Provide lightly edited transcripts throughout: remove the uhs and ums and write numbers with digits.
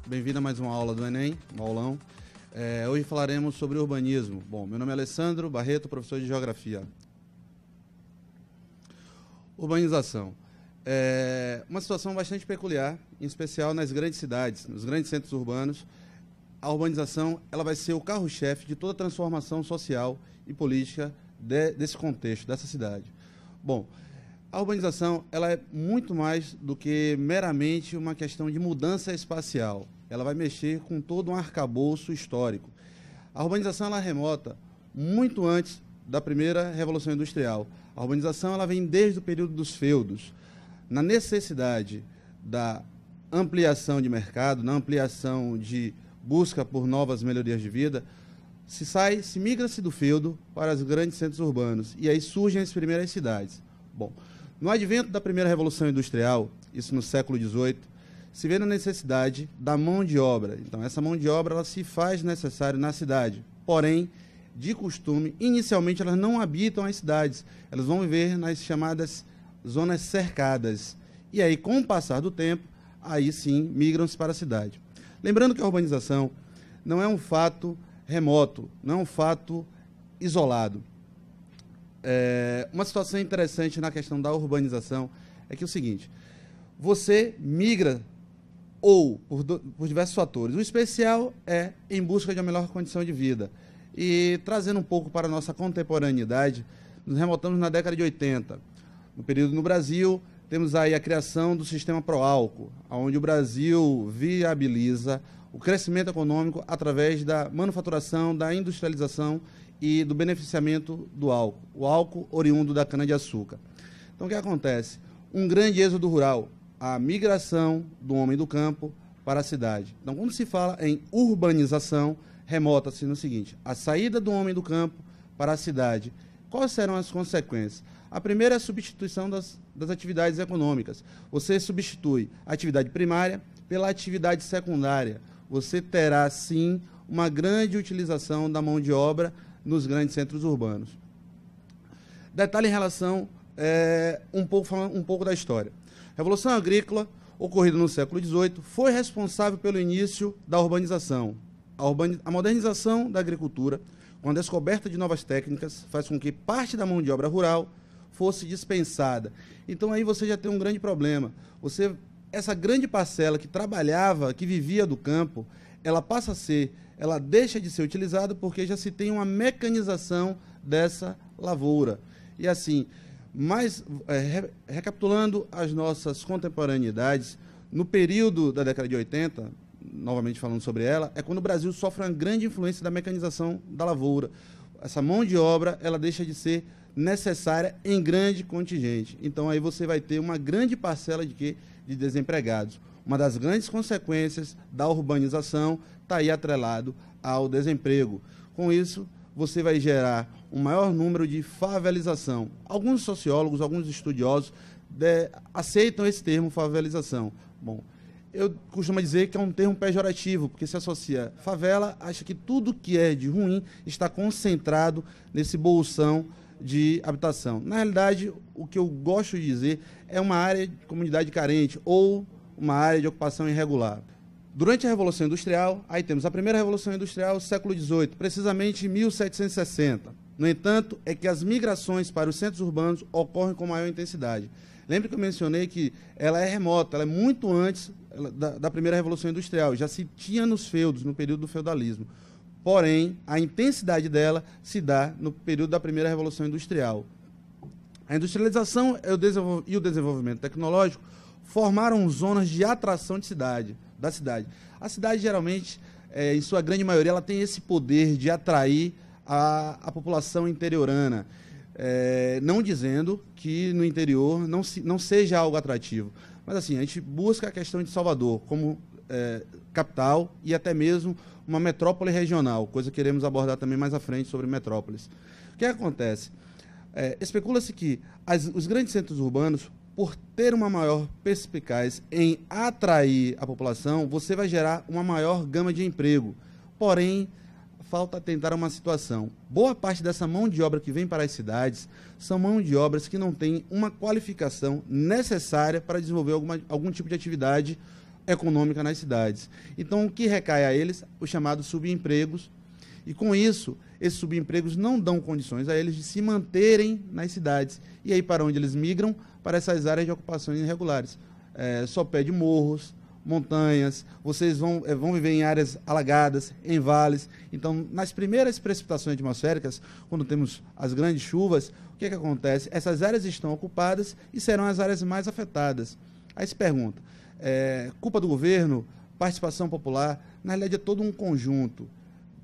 Bem-vindo a mais uma aula do Enem, um aulão. Hoje falaremos sobre urbanismo. Bom, meu nome é Alessandro Barreto, professor de Geografia. Urbanização. É uma situação bastante peculiar, em especial nas grandes cidades, nos grandes centros urbanos. A urbanização ela vai ser o carro-chefe de toda a transformação social e política desse contexto, dessa cidade. Bom, a urbanização ela é muito mais do que meramente uma questão de mudança espacial. Ela vai mexer com todo um arcabouço histórico. A urbanização ela remota muito antes da primeira Revolução Industrial. A urbanização ela vem desde o período dos feudos, na necessidade da ampliação de mercado, na ampliação de busca por novas melhorias de vida, se migra-se do feudo para os grandes centros urbanos, e aí surgem as primeiras cidades. Bom, no advento da primeira Revolução Industrial, isso no século XVIII, se vê na necessidade da mão de obra. Então, essa mão de obra ela se faz necessária na cidade, porém, de costume, inicialmente elas não habitam as cidades, elas vão viver nas chamadas zonas cercadas. E aí, com o passar do tempo, aí sim, migram-se para a cidade. Lembrando que a urbanização não é um fato remoto, não é um fato isolado. Uma situação interessante na questão da urbanização é que é o seguinte, você migra ou por diversos fatores. O especial é em busca de uma melhor condição de vida. E trazendo um pouco para a nossa contemporaneidade, nos remontamos na década de 80. No período no Brasil, temos aí a criação do sistema Proálcool, onde o Brasil viabiliza o crescimento econômico através da manufaturação, da industrialização e do beneficiamento do álcool, o álcool oriundo da cana-de-açúcar. Então, o que acontece? Um grande êxodo rural, a migração do homem do campo para a cidade. Então, quando se fala em urbanização, remota-se no seguinte, a saída do homem do campo para a cidade. Quais serão as consequências? A primeira é a substituição das atividades econômicas. Você substitui a atividade primária pela atividade secundária. Você terá, sim, uma grande utilização da mão de obra nos grandes centros urbanos. Detalhe em relação, falando um pouco da história. A Revolução Agrícola, ocorrida no século XVIII, foi responsável pelo início da urbanização. A modernização da agricultura, com a descoberta de novas técnicas, faz com que parte da mão de obra rural fosse dispensada. Então, aí você já tem um grande problema. Essa grande parcela que trabalhava, que vivia do campo, ela deixa de ser utilizada porque já se tem uma mecanização dessa lavoura. E assim, recapitulando as nossas contemporaneidades, no período da década de 80, novamente falando sobre ela, é quando o Brasil sofre uma grande influência da mecanização da lavoura. Essa mão de obra, ela deixa de ser necessária em grande contingente. Então, aí você vai ter uma grande parcela de desempregados. Uma das grandes consequências da urbanização está aí atrelado ao desemprego. Com isso, você vai gerar um maior número de favelização. Alguns sociólogos, alguns estudiosos aceitam esse termo favelização. Bom, eu costumo dizer que é um termo pejorativo, porque se associa favela, acha que tudo que é de ruim está concentrado nesse bolsão de habitação. Na realidade, o que eu gosto de dizer é uma área de comunidade carente ou uma área de ocupação irregular. Durante a Revolução Industrial, aí temos a primeira Revolução Industrial, século XVIII, precisamente em 1760. No entanto, é que as migrações para os centros urbanos ocorrem com maior intensidade. Lembre que eu mencionei que ela é remota, ela é muito antes da primeira Revolução Industrial, já se tinha nos feudos, no período do feudalismo. Porém, a intensidade dela se dá no período da primeira Revolução Industrial. A industrialização e o desenvolvimento tecnológico formaram zonas de atração da cidade. A cidade, geralmente, em sua grande maioria, ela tem esse poder de atrair a população interiorana, não dizendo que no interior não seja algo atrativo. Mas, assim, a gente busca a questão de Salvador como capital e até mesmo uma metrópole regional, coisa que queremos abordar também mais à frente sobre metrópoles. O que acontece? Especula-se que os grandes centros urbanos, por ter uma maior perspicaz em atrair a população, você vai gerar uma maior gama de emprego. Porém, falta atentar a uma situação. Boa parte dessa mão de obra que vem para as cidades são mão de obras que não têm uma qualificação necessária para desenvolver algum tipo de atividade econômica nas cidades. Então, o que recai a eles? Os chamados subempregos. E, com isso, esses subempregos não dão condições a eles de se manterem nas cidades. E aí, para onde eles migram? Para essas áreas de ocupações irregulares. Sopé de morros, montanhas, vocês vão viver em áreas alagadas, em vales. Então, nas primeiras precipitações atmosféricas, quando temos as grandes chuvas, o que acontece? Essas áreas estão ocupadas e serão as áreas mais afetadas. Aí se pergunta, culpa do governo, participação popular? Na realidade, é todo um conjunto.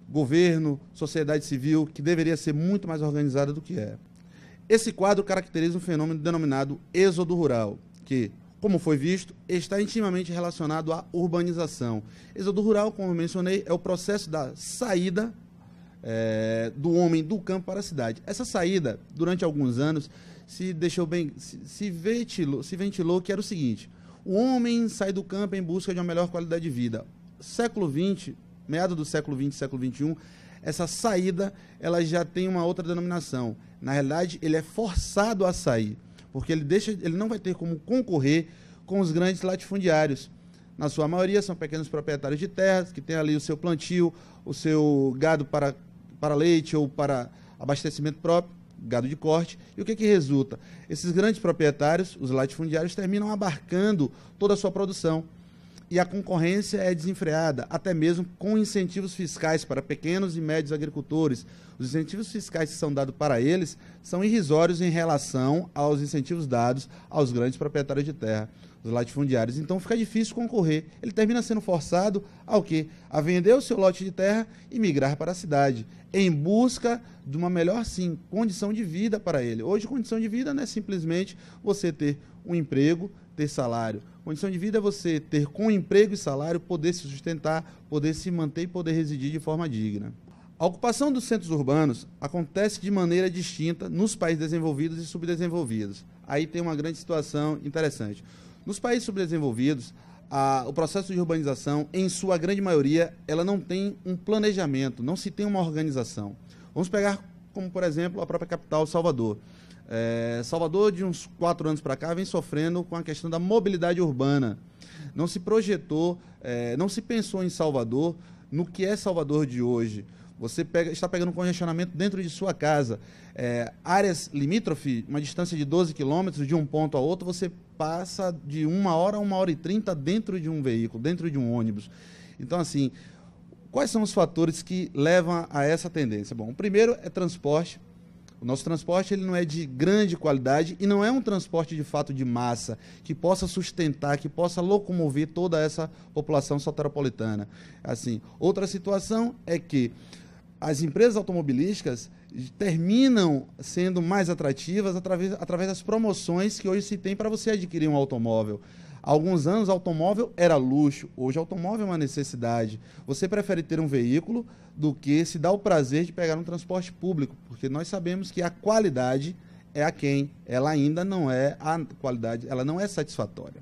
Governo, sociedade civil, que deveria ser muito mais organizada do que é. Esse quadro caracteriza um fenômeno denominado êxodo rural, que, como foi visto, está intimamente relacionado à urbanização. Êxodo rural, como eu mencionei, é o processo da saída do homem do campo para a cidade. Essa saída, durante alguns anos, se ventilou que era o seguinte: o homem sai do campo em busca de uma melhor qualidade de vida. Século XX, meado do século XX, século XXI, essa saída ela já tem uma outra denominação. Na realidade, ele é forçado a sair, porque ele não vai ter como concorrer com os grandes latifundiários. Na sua maioria, são pequenos proprietários de terras, que têm ali o seu plantio, o seu gado para leite ou para abastecimento próprio, gado de corte. E o que resulta? Esses grandes proprietários, os latifundiários, terminam abarcando toda a sua produção. E a concorrência é desenfreada, até mesmo com incentivos fiscais para pequenos e médios agricultores. Os incentivos fiscais que são dados para eles são irrisórios em relação aos incentivos dados aos grandes proprietários de terra, os latifundiários. Então fica difícil concorrer. Ele termina sendo forçado ao quê? A vender o seu lote de terra e migrar para a cidade, em busca de uma melhor, sim, condição de vida para ele. Hoje, condição de vida não é simplesmente você ter um emprego, ter salário. Condição de vida é você ter, com emprego e salário, poder se sustentar, poder se manter e poder residir de forma digna. A ocupação dos centros urbanos acontece de maneira distinta nos países desenvolvidos e subdesenvolvidos. Aí tem uma grande situação interessante. Nos países subdesenvolvidos, o processo de urbanização, em sua grande maioria, ela não tem um planejamento, não se tem uma organização. Vamos pegar como, por exemplo, a própria capital, Salvador. Salvador, de uns 4 anos para cá, vem sofrendo com a questão da mobilidade urbana. Não se projetou, não se pensou em Salvador, no que é Salvador de hoje. Você está pegando um congestionamento dentro de sua casa. Áreas limítrofes, uma distância de 12 quilômetros de um ponto a outro, você passa de 1 hora a 1h30 dentro de um veículo, dentro de um ônibus. Então, assim, quais são os fatores que levam a essa tendência? Bom, o primeiro é transporte. O nosso transporte ele não é de grande qualidade e não é um transporte de fato de massa que possa sustentar, que possa locomover toda essa população soteropolitana. Assim, outra situação é que as empresas automobilísticas terminam sendo mais atrativas através das promoções que hoje se tem para você adquirir um automóvel. Há alguns anos, automóvel era luxo, hoje automóvel é uma necessidade. Você prefere ter um veículo do que se dar o prazer de pegar um transporte público, porque nós sabemos que a qualidade é aquém, ela ainda não é a qualidade, ela não é satisfatória.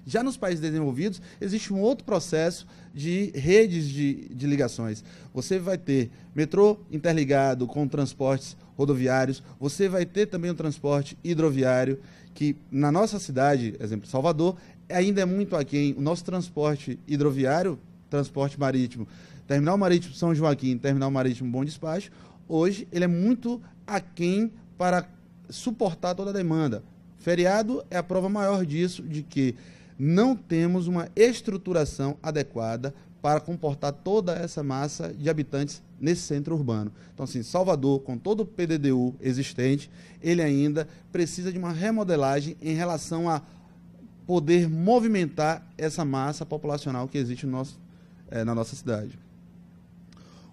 Já nos países desenvolvidos, existe um outro processo de redes de ligações. Você vai ter metrô interligado com transportes rodoviários, você vai ter também o transporte hidroviário, que na nossa cidade, exemplo, Salvador, ainda é muito aquém. O nosso transporte hidroviário, transporte marítimo, Terminal Marítimo São Joaquim, Terminal Marítimo Bom Despacho, hoje ele é muito aquém para suportar toda a demanda. Feriado é a prova maior disso, de que não temos uma estruturação adequada para comportar toda essa massa de habitantes nesse centro urbano. Então, assim, Salvador, com todo o PDDU existente, ele ainda precisa de uma remodelagem em relação a poder movimentar essa massa populacional que existe na nossa cidade.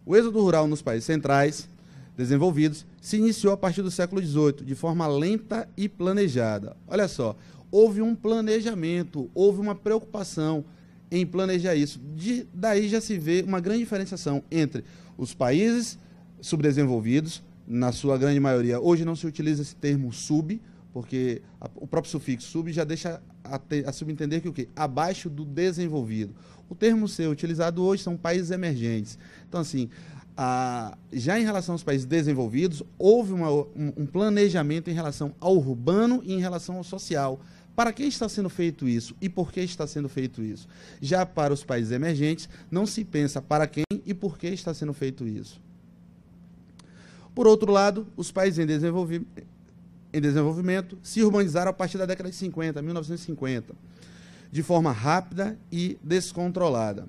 O êxodo rural nos países centrais desenvolvidos se iniciou a partir do século XVIII, de forma lenta e planejada. Olha só, houve um planejamento, houve uma preocupação em planejar isso. Daí já se vê uma grande diferenciação entre os países subdesenvolvidos, na sua grande maioria. Hoje não se utiliza esse termo sub, porque o próprio sufixo sub já deixa a subentender que o quê? Abaixo do desenvolvido. O termo ser utilizado hoje são países emergentes. Então, assim, já em relação aos países desenvolvidos, houve um planejamento em relação ao urbano e em relação ao social, para que está sendo feito isso e por que está sendo feito isso. Já para os países emergentes, não se pensa para quem e por que está sendo feito isso. Por outro lado, os países em desenvolvimento se urbanizaram a partir da década de 50, 1950, de forma rápida e descontrolada.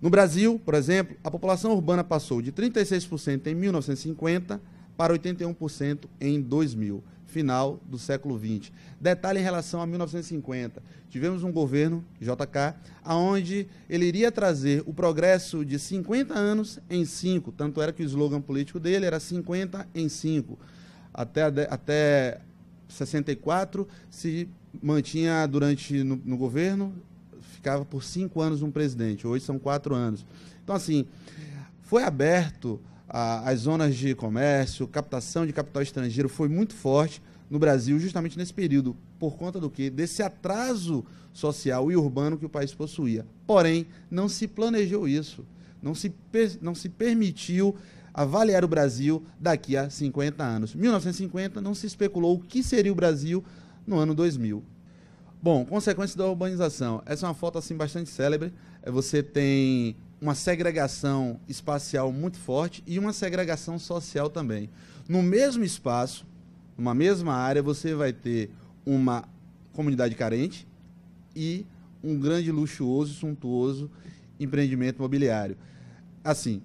No Brasil, por exemplo, a população urbana passou de 36% em 1950 para 81% em 2000, final do século XX. Detalhe em relação a 1950. Tivemos um governo, JK, onde ele iria trazer o progresso de 50 anos em 5, tanto era que o slogan político dele era 50 em 5. Até 64 se mantinha no governo, ficava por 5 anos um presidente, hoje são 4 anos. Então, assim, foi aberto as zonas de comércio, captação de capital estrangeiro foi muito forte no Brasil, justamente nesse período, por conta do quê? Desse atraso social e urbano que o país possuía. Porém, não se planejou isso, não se permitiu avaliar o Brasil daqui a 50 anos. Em 1950, não se especulou o que seria o Brasil no ano 2000. Bom, consequências da urbanização. Essa é uma foto assim, bastante célebre. Você tem uma segregação espacial muito forte e uma segregação social também. No mesmo espaço, numa mesma área, você vai ter uma comunidade carente e um grande, luxuoso e suntuoso empreendimento imobiliário. Assim,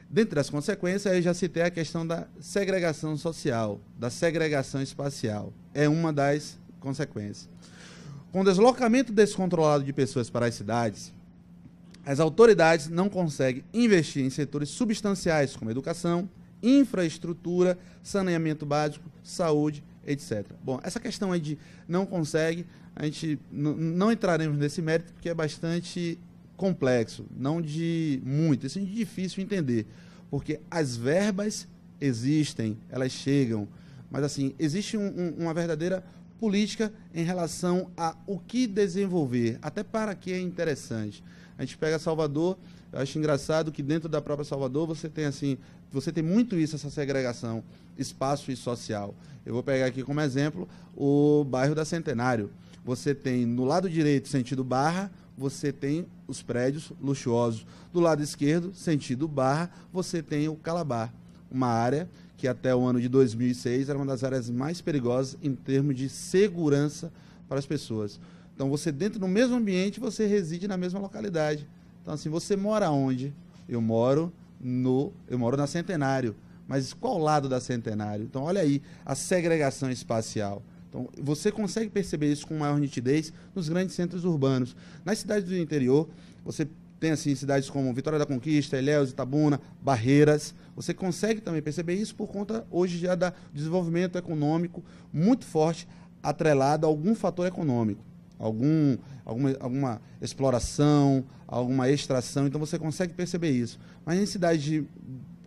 dentre as consequências, eu já citei a questão da segregação social, da segregação espacial. É uma das consequências. Com o deslocamento descontrolado de pessoas para as cidades, as autoridades não conseguem investir em setores substanciais como educação, infraestrutura, saneamento básico, saúde, etc. Bom, essa questão aí de não consegue, a gente não entraremos nesse mérito porque é bastante complexo, não de muito, isso é difícil entender, porque as verbas existem, elas chegam, mas assim, existe uma verdadeira política em relação a o que desenvolver, até para que é interessante. A gente pega Salvador, eu acho engraçado que dentro da própria Salvador você tem muito isso, essa segregação, espaço e social. Eu vou pegar aqui como exemplo o bairro da Centenário. Você tem no lado direito, sentido Barra, você tem os prédios luxuosos. Do lado esquerdo, sentido Barra, você tem o Calabar, uma área que até o ano de 2006 era uma das áreas mais perigosas em termos de segurança para as pessoas. Então, você dentro do mesmo ambiente, você reside na mesma localidade. Então, assim, você mora onde? Eu moro na Centenário. Mas qual lado da Centenário? Então, olha aí a segregação espacial. Então, você consegue perceber isso com maior nitidez nos grandes centros urbanos. Nas cidades do interior, você tem assim, cidades como Vitória da Conquista, Ilhéus, Itabuna, Barreiras. Você consegue também perceber isso por conta, hoje, já do desenvolvimento econômico muito forte, atrelado a algum fator econômico. Alguma exploração, alguma extração, então você consegue perceber isso. Mas em cidades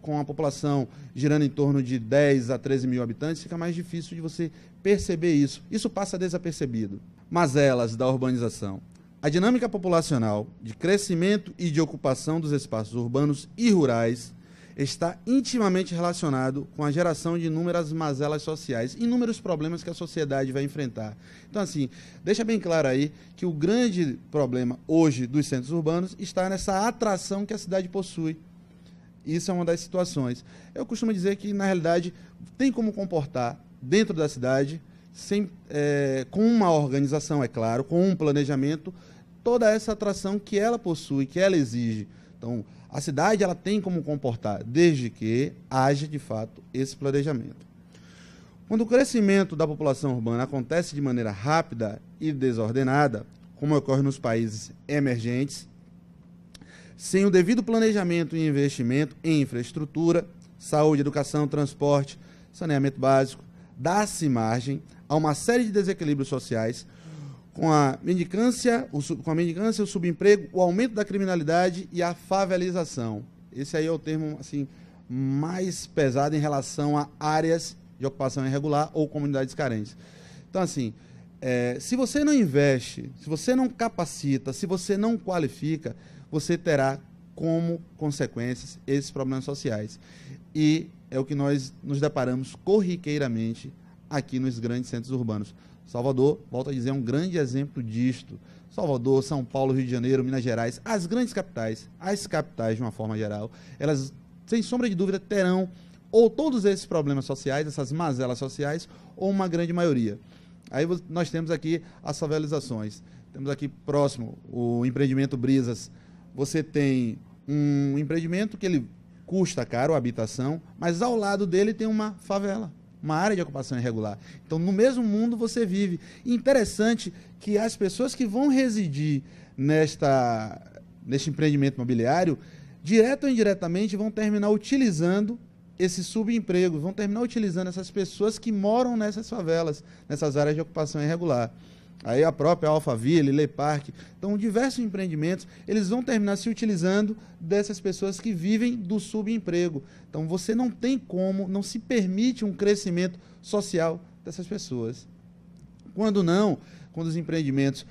com a população girando em torno de 10 a 13 mil habitantes, fica mais difícil de você perceber isso. Isso passa desapercebido. Mazelas da urbanização. A dinâmica populacional de crescimento e de ocupação dos espaços urbanos e rurais está intimamente relacionado com a geração de inúmeras mazelas sociais, inúmeros problemas que a sociedade vai enfrentar. Então, assim, deixa bem claro aí que o grande problema hoje dos centros urbanos está nessa atração que a cidade possui. Isso é uma das situações. Eu costumo dizer que, na realidade, tem como comportar dentro da cidade, com uma organização, é claro, com um planejamento, toda essa atração que ela possui, que ela exige. Então, a cidade ela tem como comportar, desde que haja, de fato, esse planejamento. Quando o crescimento da população urbana acontece de maneira rápida e desordenada, como ocorre nos países emergentes, sem o devido planejamento e investimento em infraestrutura, saúde, educação, transporte, saneamento básico, dá-se margem a uma série de desequilíbrios sociais, com a mendicância, o subemprego, o aumento da criminalidade e a favelização. Esse aí é o termo assim, mais pesado em relação a áreas de ocupação irregular ou comunidades carentes. Então, assim, se você não investe, se você não capacita, se você não qualifica, você terá como consequências esses problemas sociais. E é o que nós nos deparamos corriqueiramente aqui nos grandes centros urbanos. Salvador, volto a dizer, é um grande exemplo disto. Salvador, São Paulo, Rio de Janeiro, Minas Gerais, as grandes capitais, as capitais de uma forma geral, elas, sem sombra de dúvida, terão ou todos esses problemas sociais, essas mazelas sociais, ou uma grande maioria. Aí nós temos aqui as favelizações. Temos aqui próximo o empreendimento Brisas. Você tem um empreendimento que ele custa caro a habitação, mas ao lado dele tem uma favela, uma área de ocupação irregular. Então, no mesmo mundo você vive. Interessante que as pessoas que vão residir neste empreendimento imobiliário, direto ou indiretamente, vão terminar utilizando esse subemprego, vão terminar utilizando essas pessoas que moram nessas favelas, nessas áreas de ocupação irregular. Aí a própria Alphaville, Le Parque, então diversos empreendimentos, eles vão terminar se utilizando dessas pessoas que vivem do subemprego. Então você não tem como, não se permite um crescimento social dessas pessoas. Quando os empreendimentos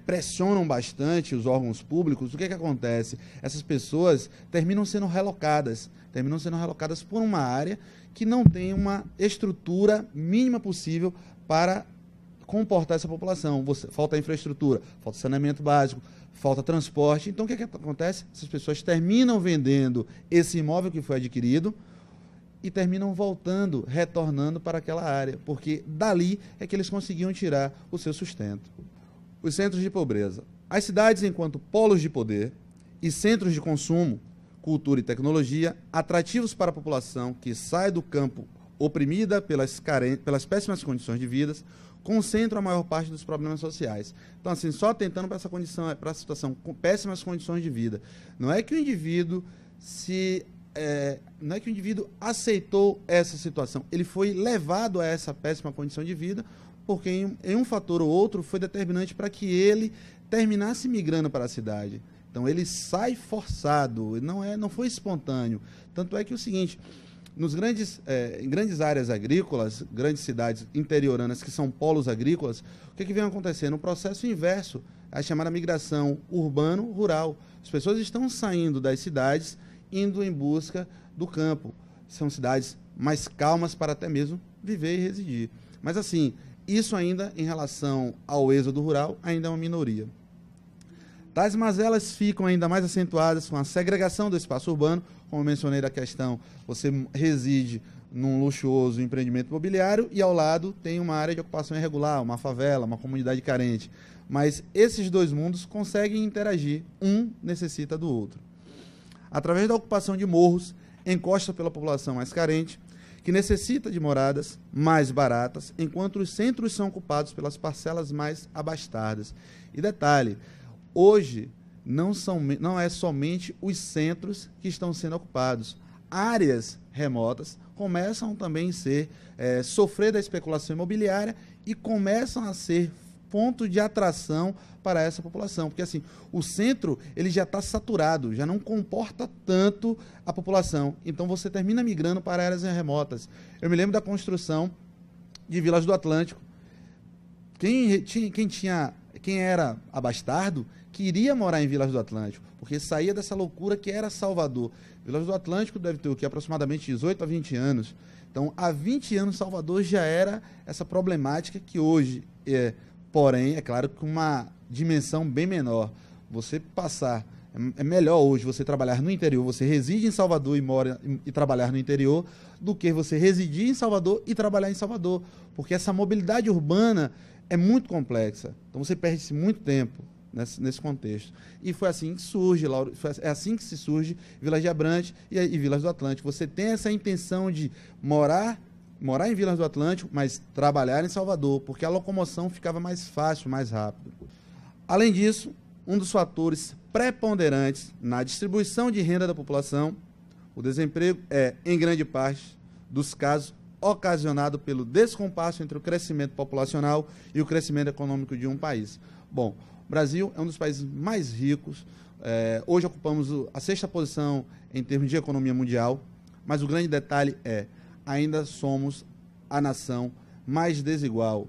pressionam bastante os órgãos públicos, o que acontece? Essas pessoas terminam sendo relocadas por uma área que não tem uma estrutura mínima possível para comportar essa população. Falta infraestrutura, falta saneamento básico, falta transporte. Então, o que acontece? Essas pessoas terminam vendendo esse imóvel que foi adquirido e terminam voltando, retornando para aquela área, porque dali é que eles conseguiam tirar o seu sustento. Os centros de pobreza. As cidades, enquanto polos de poder e centros de consumo, cultura e tecnologia, atrativos para a população que sai do campo oprimida pelas péssimas condições de vida, concentram a maior parte dos problemas sociais. Então, assim, só tentando para essa condição, para a situação com péssimas condições de vida. Não é que o indivíduo não é que o indivíduo aceitou essa situação, ele foi levado a essa péssima condição de vida, porque em um fator ou outro foi determinante para que ele terminasse migrando para a cidade. Então ele sai forçado, não foi espontâneo. Tanto é que é o seguinte, em grandes áreas agrícolas, grandes cidades interioranas que são polos agrícolas, o que vem acontecendo? Um processo inverso, a chamada migração urbano-rural. As pessoas estão saindo das cidades, indo em busca do campo. São cidades mais calmas para até mesmo viver e residir. Mas assim, isso ainda em relação ao êxodo rural, ainda é uma minoria. Tais mazelas ficam ainda mais acentuadas com a segregação do espaço urbano, como eu mencionei da questão, você reside num luxuoso empreendimento imobiliário e ao lado tem uma área de ocupação irregular, uma favela, uma comunidade carente. Mas esses dois mundos conseguem interagir, um necessita do outro. Através da ocupação de morros, encosta pela população mais carente, que necessita de moradas mais baratas, enquanto os centros são ocupados pelas parcelas mais abastadas. E detalhe, hoje não é somente os centros que estão sendo ocupados. Áreas remotas começam também a sofrer da especulação imobiliária e começam a ser ponto de atração para essa população, porque assim, o centro ele já está saturado, já não comporta tanto a população, então você termina migrando para áreas remotas. Eu me lembro da construção de Vilas do Atlântico. Quem era abastardo queria morar em Vilas do Atlântico, porque saía dessa loucura que era Salvador. Vilas do Atlântico deve ter o que? Aproximadamente 18 a 20 anos. Então, há 20 anos, Salvador já era essa problemática que hoje porém, é claro, com uma dimensão bem menor. Você passar, é melhor hoje você trabalhar no interior, você reside em Salvador e mora e trabalhar no interior, do que você residir em Salvador e trabalhar em Salvador, porque essa mobilidade urbana é muito complexa. Então você perde muito tempo nesse contexto. E foi assim que surge, Lauro, é assim que se surge Vilas de Abrantes e Vilas do Atlântico. Você tem essa intenção de morar em Vilas do Atlântico, mas trabalhar em Salvador, porque a locomoção ficava mais fácil, mais rápido. Além disso, um dos fatores preponderantes na distribuição de renda da população, o desemprego é, em grande parte dos casos, ocasionado pelo descompasso entre o crescimento populacional e o crescimento econômico de um país. Bom, o Brasil é um dos países mais ricos, hoje ocupamos a 6ª posição em termos de economia mundial, mas o grande detalhe é, ainda somos a nação mais desigual.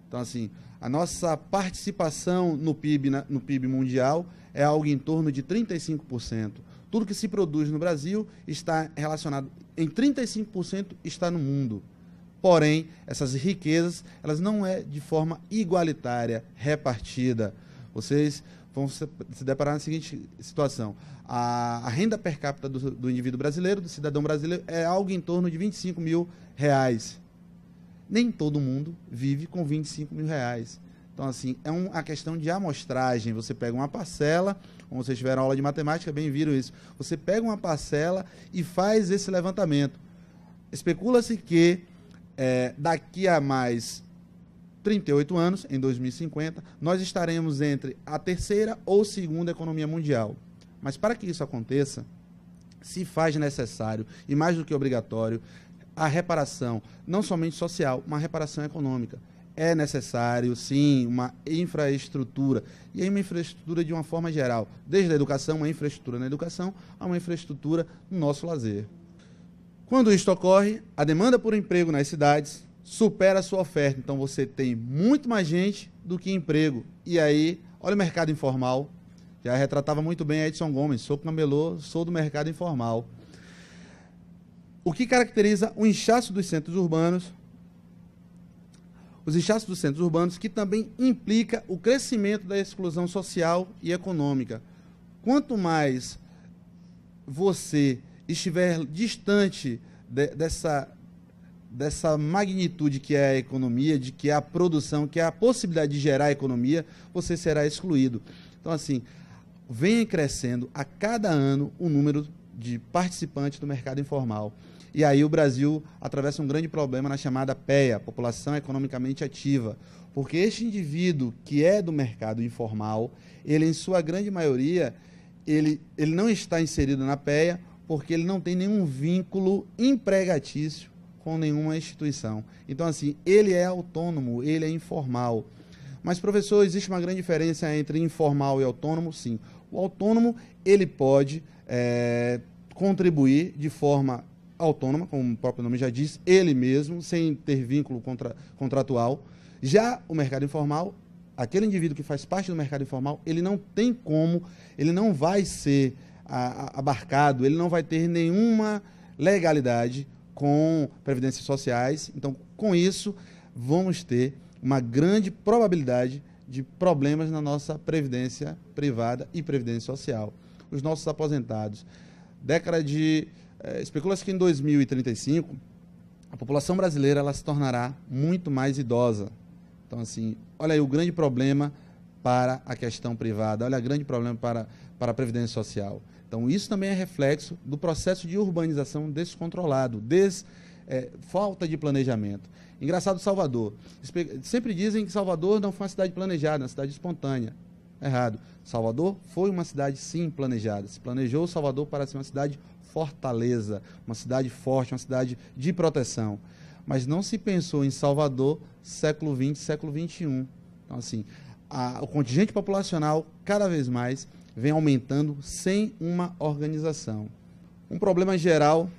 Então, assim, a nossa participação no PIB mundial é algo em torno de 35%. Tudo que se produz no Brasil está relacionado, em 35% está no mundo. Porém, essas riquezas, elas não é de forma igualitária, repartida. Vocês vão se deparar na seguinte situação. A renda per capita do indivíduo brasileiro, do cidadão brasileiro, é algo em torno de R$ 25.000. Nem todo mundo vive com R$ 25.000. Então, assim, é uma questão de amostragem. Você pega uma parcela, como vocês tiveram aula de matemática, bem viram isso. Você pega uma parcela e faz esse levantamento. Especula-se que daqui a mais 38 anos, em 2050, nós estaremos entre a terceira ou segunda economia mundial. Mas para que isso aconteça, se faz necessário, e mais do que obrigatório, a reparação, não somente social, uma reparação econômica. É necessário, sim, uma infraestrutura, e aí uma infraestrutura de uma forma geral, desde a educação, uma infraestrutura na educação, a uma infraestrutura no nosso lazer. Quando isto ocorre, a demanda por emprego nas cidades supera a sua oferta, então você tem muito mais gente do que emprego. E aí, olha o mercado informal, já retratava muito bem a Edson Gomes, sou camelô, sou do mercado informal. O que caracteriza o inchaço dos centros urbanos? Os inchaços dos centros urbanos, que também implica o crescimento da exclusão social e econômica. Quanto mais você estiver distante dessa magnitude que é a economia, de que é a produção, que é a possibilidade de gerar a economia, você será excluído. Então, assim, vem crescendo a cada ano o número de participantes do mercado informal. E aí o Brasil atravessa um grande problema na chamada PEA, População Economicamente Ativa, porque este indivíduo que é do mercado informal, ele, em sua grande maioria, ele não está inserido na PEA porque ele não tem nenhum vínculo empregatício com nenhuma instituição. Então, assim, ele é autônomo, ele é informal. Mas, professor, existe uma grande diferença entre informal e autônomo? Sim. O autônomo, ele pode contribuir de forma autônoma, como o próprio nome já diz, ele mesmo, sem ter vínculo contratual. Já o mercado informal, aquele indivíduo que faz parte do mercado informal, ele não tem como, ele não vai ser abarcado, ele não vai ter nenhuma legalidade com previdências sociais. Então, com isso, vamos ter uma grande probabilidade de problemas na nossa previdência privada e previdência social. Os nossos aposentados. Especula-se que em 2035, a população brasileira ela se tornará muito mais idosa. Então, assim, olha aí o grande problema para a questão privada, olha o grande problema para a previdência social. Então, isso também é reflexo do processo de urbanização descontrolado, falta de planejamento. Engraçado, Salvador. Sempre dizem que Salvador não foi uma cidade planejada, uma cidade espontânea. Errado. Salvador foi uma cidade, sim, planejada. Se planejou Salvador para ser uma cidade fortaleza, uma cidade forte, uma cidade de proteção. Mas não se pensou em Salvador século XX, século XXI. Então, assim, o contingente populacional, cada vez mais, vem aumentando sem uma organização. Um problema geral,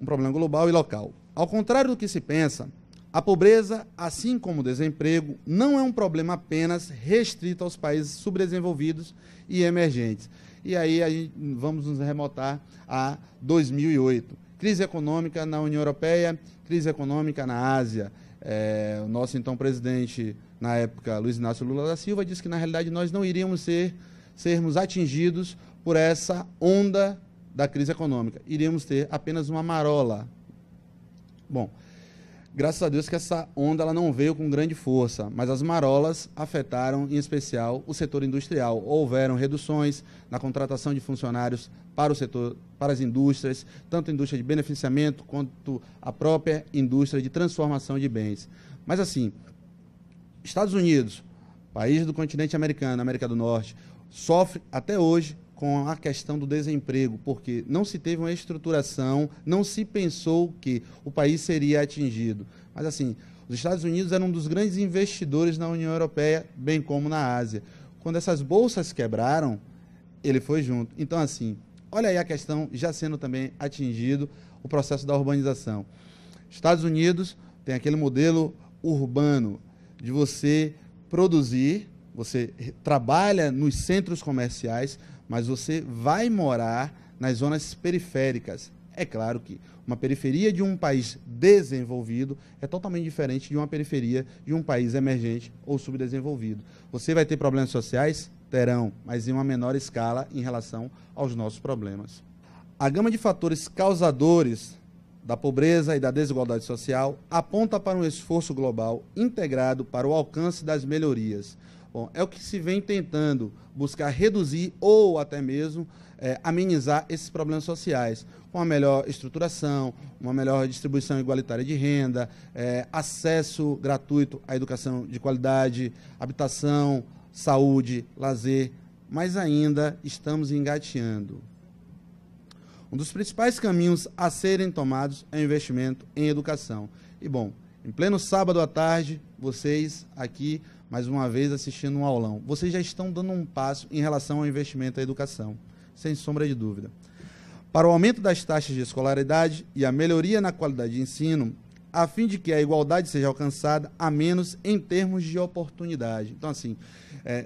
um problema global e local. Ao contrário do que se pensa, a pobreza, assim como o desemprego, não é um problema apenas restrito aos países subdesenvolvidos e emergentes. E aí vamos nos remontar a 2008. Crise econômica na União Europeia, crise econômica na Ásia. O nosso então presidente, na época, Luiz Inácio Lula da Silva, disse que na realidade nós não iríamos sermos atingidos por essa onda da crise econômica. Iríamos ter apenas uma marola. Bom, graças a Deus que essa onda ela não veio com grande força, mas as marolas afetaram, em especial, o setor industrial. Houveram reduções na contratação de funcionários para o setor, para as indústrias, tanto a indústria de beneficiamento quanto a própria indústria de transformação de bens. Mas, assim, Estados Unidos, país do continente americano, América do Norte, sofre até hoje com a questão do desemprego, porque não se teve uma estruturação, não se pensou que o país seria atingido. Mas, assim, os Estados Unidos eram um dos grandes investidores na União Europeia, bem como na Ásia. Quando essas bolsas quebraram, ele foi junto. Então, assim, olha aí a questão já sendo também atingido, o processo da urbanização. Estados Unidos tem aquele modelo urbano de você produzir, você trabalha nos centros comerciais, mas você vai morar nas zonas periféricas. É claro que uma periferia de um país desenvolvido é totalmente diferente de uma periferia de um país emergente ou subdesenvolvido. Você vai ter problemas sociais? Terão, mas em uma menor escala em relação aos nossos problemas. A gama de fatores causadores da pobreza e da desigualdade social aponta para um esforço global integrado para o alcance das melhorias. Bom, é o que se vem tentando buscar reduzir ou até mesmo amenizar esses problemas sociais, com uma melhor estruturação, uma melhor distribuição igualitária de renda, acesso gratuito à educação de qualidade, habitação, saúde, lazer, mas ainda estamos engateando. Um dos principais caminhos a serem tomados é o investimento em educação. E, bom, em pleno sábado à tarde, vocês aqui, mais uma vez, assistindo um aulão, vocês já estão dando um passo em relação ao investimento em educação, sem sombra de dúvida. Para o aumento das taxas de escolaridade e a melhoria na qualidade de ensino, a fim de que a igualdade seja alcançada, a menos em termos de oportunidade. Então, assim,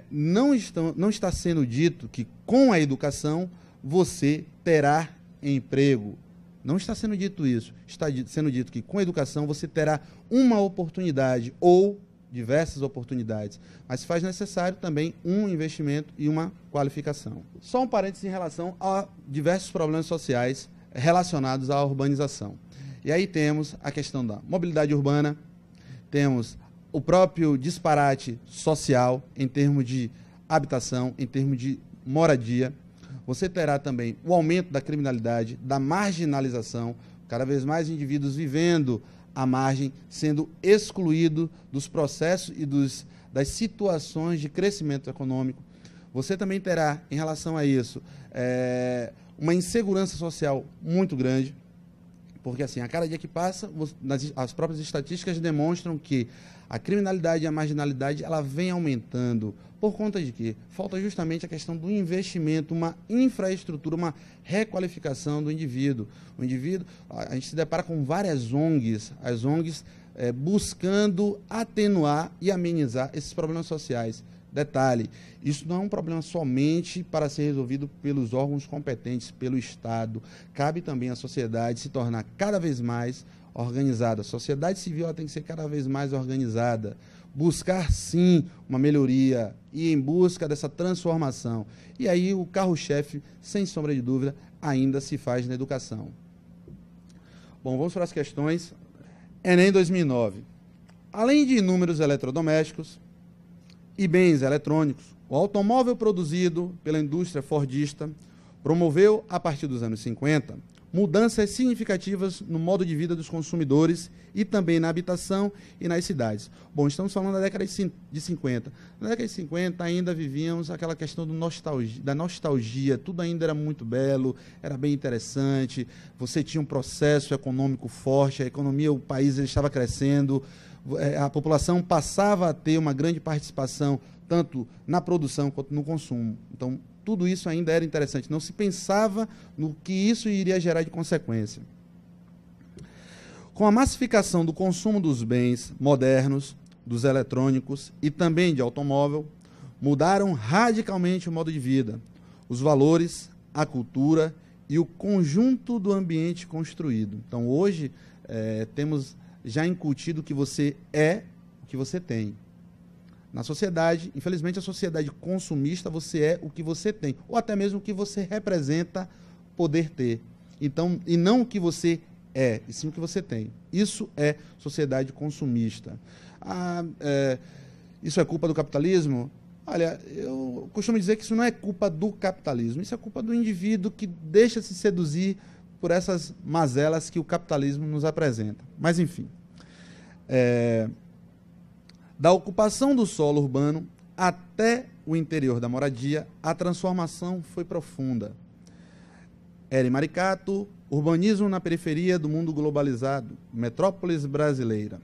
não está sendo dito que com a educação você terá emprego. Não está sendo dito isso. Está sendo dito que com a educação você terá uma oportunidade ou diversas oportunidades, mas faz necessário também um investimento e uma qualificação. Só um parênteses em relação a diversos problemas sociais relacionados à urbanização. E aí temos a questão da mobilidade urbana, temos o próprio disparate social em termos de habitação, em termos de moradia. Você terá também o aumento da criminalidade, da marginalização, cada vez mais indivíduos vivendo à margem, sendo excluídos dos processos e das situações de crescimento econômico. Você também terá, em relação a isso, uma insegurança social muito grande, porque, assim, a cada dia que passa, as próprias estatísticas demonstram que a criminalidade e a marginalidade ela vem aumentando. Por conta de quê? Falta justamente a questão do investimento, uma infraestrutura, uma requalificação do indivíduo. O indivíduo, a gente se depara com várias ONGs, as ONGs buscando atenuar e amenizar esses problemas sociais. Detalhe, isso não é um problema somente para ser resolvido pelos órgãos competentes, pelo Estado. Cabe também à sociedade se tornar cada vez mais organizada. A sociedade civil ela tem que ser cada vez mais organizada. Buscar, sim, uma melhoria e em busca dessa transformação. E aí o carro-chefe, sem sombra de dúvida, ainda se faz na educação. Bom, vamos para as questões. Enem 2009. Além de inúmeros eletrodomésticos e bens eletrônicos, o automóvel produzido pela indústria fordista promoveu, a partir dos anos 50, mudanças significativas no modo de vida dos consumidores e também na habitação e nas cidades. Bom, estamos falando da década de 50. Na década de 50 ainda vivíamos aquela questão da nostalgia, tudo ainda era muito belo, era bem interessante, você tinha um processo econômico forte, a economia, o país ele estava crescendo, a população passava a ter uma grande participação tanto na produção quanto no consumo. Então, tudo isso ainda era interessante. Não se pensava no que isso iria gerar de consequência. Com a massificação do consumo dos bens modernos, dos eletrônicos e também de automóvel, mudaram radicalmente o modo de vida, os valores, a cultura e o conjunto do ambiente construído. Então, hoje, temos já incutido que você é o que você tem. Na sociedade, infelizmente, a sociedade consumista, você é o que você tem, ou até mesmo o que você representa poder ter. Então, e não o que você é, e sim o que você tem. Isso é sociedade consumista. Isso é culpa do capitalismo? Olha, eu costumo dizer que isso não é culpa do capitalismo, isso é culpa do indivíduo que deixa se seduzir por essas mazelas que o capitalismo nos apresenta. Mas, enfim, da ocupação do solo urbano até o interior da moradia, a transformação foi profunda. Hélio Maricato, Urbanismo na Periferia do Mundo Globalizado, Metrópolis Brasileira.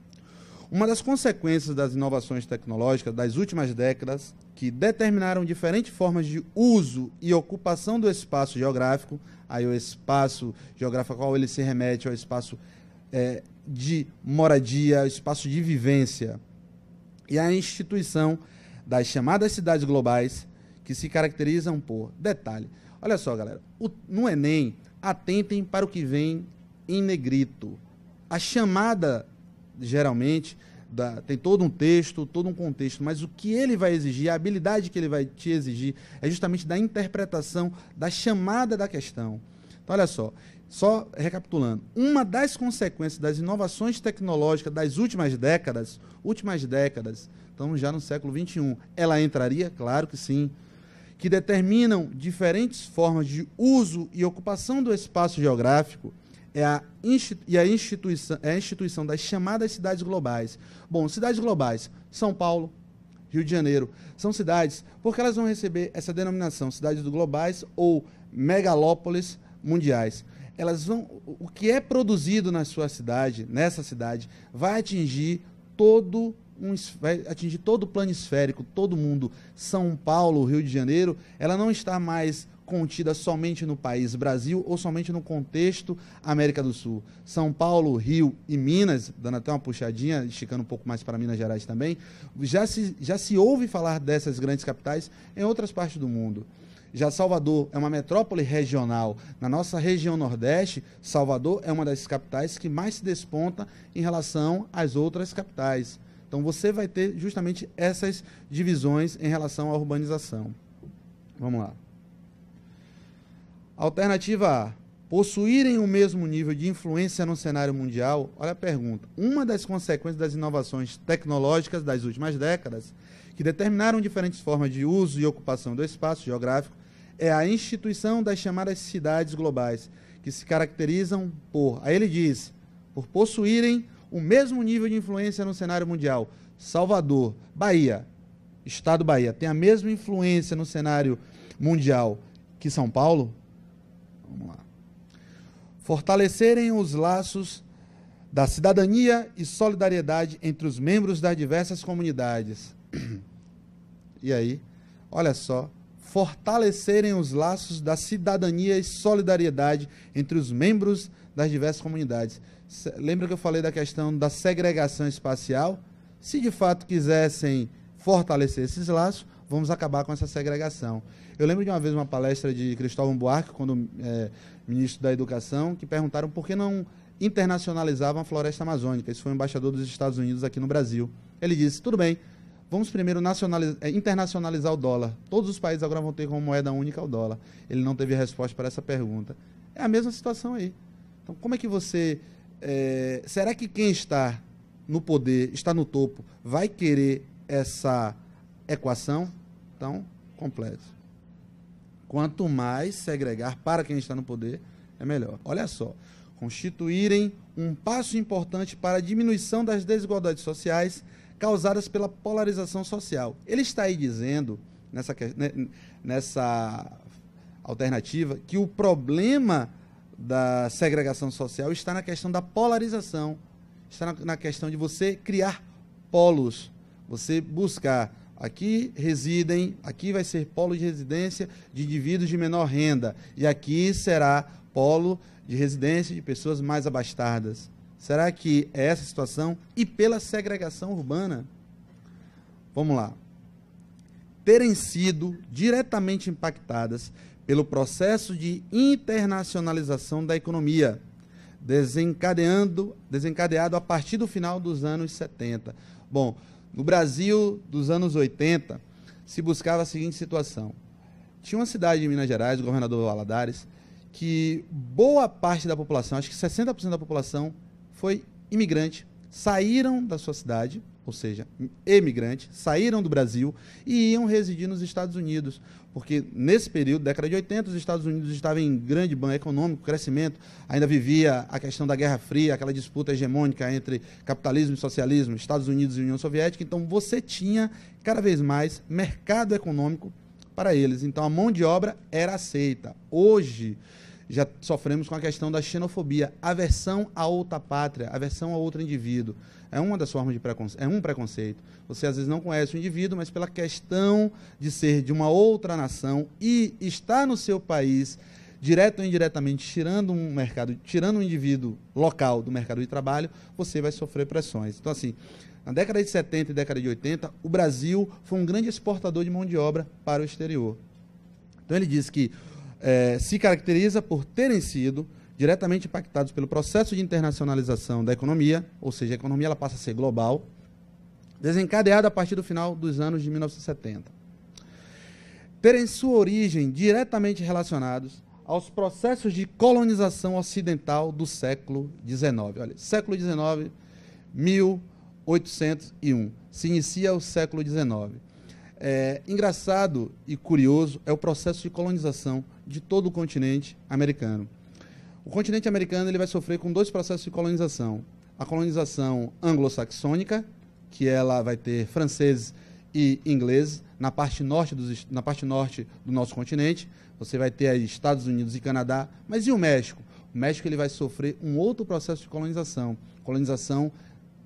Uma das consequências das inovações tecnológicas das últimas décadas, que determinaram diferentes formas de uso e ocupação do espaço geográfico, aí o espaço geográfico ao qual ele se remete ao espaço de moradia, espaço de vivência, e a instituição das chamadas cidades globais, que se caracterizam por... Detalhe, olha só, galera, no Enem, atentem para o que vem em negrito. A chamada, geralmente, tem todo um texto, todo um contexto, mas o que ele vai exigir, a habilidade que ele vai te exigir, é justamente da interpretação da chamada da questão. Então, olha só recapitulando, uma das consequências das inovações tecnológicas das últimas décadas, estamos já no século XXI, ela entraria? Claro que sim, que determinam diferentes formas de uso e ocupação do espaço geográfico, é a instituição das chamadas cidades globais. Bom, cidades globais, São Paulo, Rio de Janeiro, são cidades, porque elas vão receber essa denominação, cidades globais ou megalópolis mundiais. Elas vão, o que é produzido na sua cidade, nessa cidade, vai atingir todo o plano esférico, todo mundo. São Paulo, Rio de Janeiro, ela não está mais contida somente no país Brasil ou somente no contexto América do Sul. São Paulo, Rio e Minas, dando até uma puxadinha, esticando um pouco mais para Minas Gerais também, já se ouve falar dessas grandes capitais em outras partes do mundo. Já Salvador é uma metrópole regional. Na nossa região Nordeste, Salvador é uma das capitais que mais se desponta em relação às outras capitais. Então, você vai ter justamente essas divisões em relação à urbanização. Vamos lá. Alternativa A. Possuírem o mesmo nível de influência no cenário mundial? Olha a pergunta. Uma das consequências das inovações tecnológicas das últimas décadas, que determinaram diferentes formas de uso e ocupação do espaço geográfico, é a instituição das chamadas cidades globais, que se caracterizam por, aí ele diz, por possuírem o mesmo nível de influência no cenário mundial. Salvador, Bahia, Estado Bahia, tem a mesma influência no cenário mundial que São Paulo? Vamos lá. Fortalecerem os laços da cidadania e solidariedade entre os membros das diversas comunidades. E aí, olha só, fortalecerem os laços da cidadania e solidariedade entre os membros das diversas comunidades. Lembra que eu falei da questão da segregação espacial? Se de fato quisessem fortalecer esses laços, vamos acabar com essa segregação. Eu lembro de uma vez uma palestra de Cristóvão Buarque, quando ministro da Educação, que perguntaram por que não internacionalizavam a floresta amazônica. Esse foi o embaixador dos Estados Unidos aqui no Brasil. Ele disse, tudo bem, vamos primeiro internacionalizar o dólar. Todos os países agora vão ter como moeda única o dólar. Ele não teve resposta para essa pergunta. É a mesma situação aí. Então, como é que você... será que quem está no poder, está no topo, vai querer essa equação? Então, complexo. Quanto mais segregar para quem está no poder, é melhor. Olha só, constituírem um passo importante para a diminuição das desigualdades sociais causadas pela polarização social. Ele está aí dizendo, nessa alternativa, que o problema da segregação social está na questão da polarização, está na questão de você criar polos, você buscar, aqui residem, aqui vai ser polo de residência de indivíduos de menor renda, e aqui será polo de residência de pessoas mais abastadas. Será que é essa a situação? E pela segregação urbana? Vamos lá. Terem sido diretamente impactadas pelo processo de internacionalização da economia, desencadeado a partir do final dos anos 70. Bom, no Brasil dos anos 80, se buscava a seguinte situação. Tinha uma cidade em Minas Gerais, o governador Valadares, que boa parte da população, acho que 60% da população, foi imigrante, saíram da sua cidade, ou seja, emigrantes, saíram do Brasil e iam residir nos Estados Unidos, porque nesse período, década de 80, os Estados Unidos estavam em grande banho econômico, crescimento, ainda vivia a questão da Guerra Fria, aquela disputa hegemônica entre capitalismo e socialismo, Estados Unidos e União Soviética, então você tinha cada vez mais mercado econômico para eles, então a mão de obra era aceita. Hoje, já sofremos com a questão da xenofobia, aversão a outra pátria, aversão a outro indivíduo. É uma das formas de preconceito, é um preconceito. Você às vezes não conhece o indivíduo, mas pela questão de ser de uma outra nação e estar no seu país direto ou indiretamente, tirando um indivíduo local do mercado de trabalho, você vai sofrer pressões. Então, assim, na década de 70 e década de 80, o Brasil foi um grande exportador de mão de obra para o exterior. Então, ele diz que se caracteriza por terem sido diretamente impactados pelo processo de internacionalização da economia, ou seja, a economia ela passa a ser global, desencadeada a partir do final dos anos de 1970. Terem sua origem diretamente relacionados aos processos de colonização ocidental do século XIX. Olha, século XIX, 1801. Se inicia o século XIX. Engraçado e curioso é o processo de colonização de todo o continente americano. O continente americano ele vai sofrer com dois processos de colonização. A colonização anglo-saxônica, que ela vai ter franceses e ingleses na parte norte do nosso continente. Você vai ter aí Estados Unidos e Canadá. Mas e o México? O México ele vai sofrer um outro processo de colonização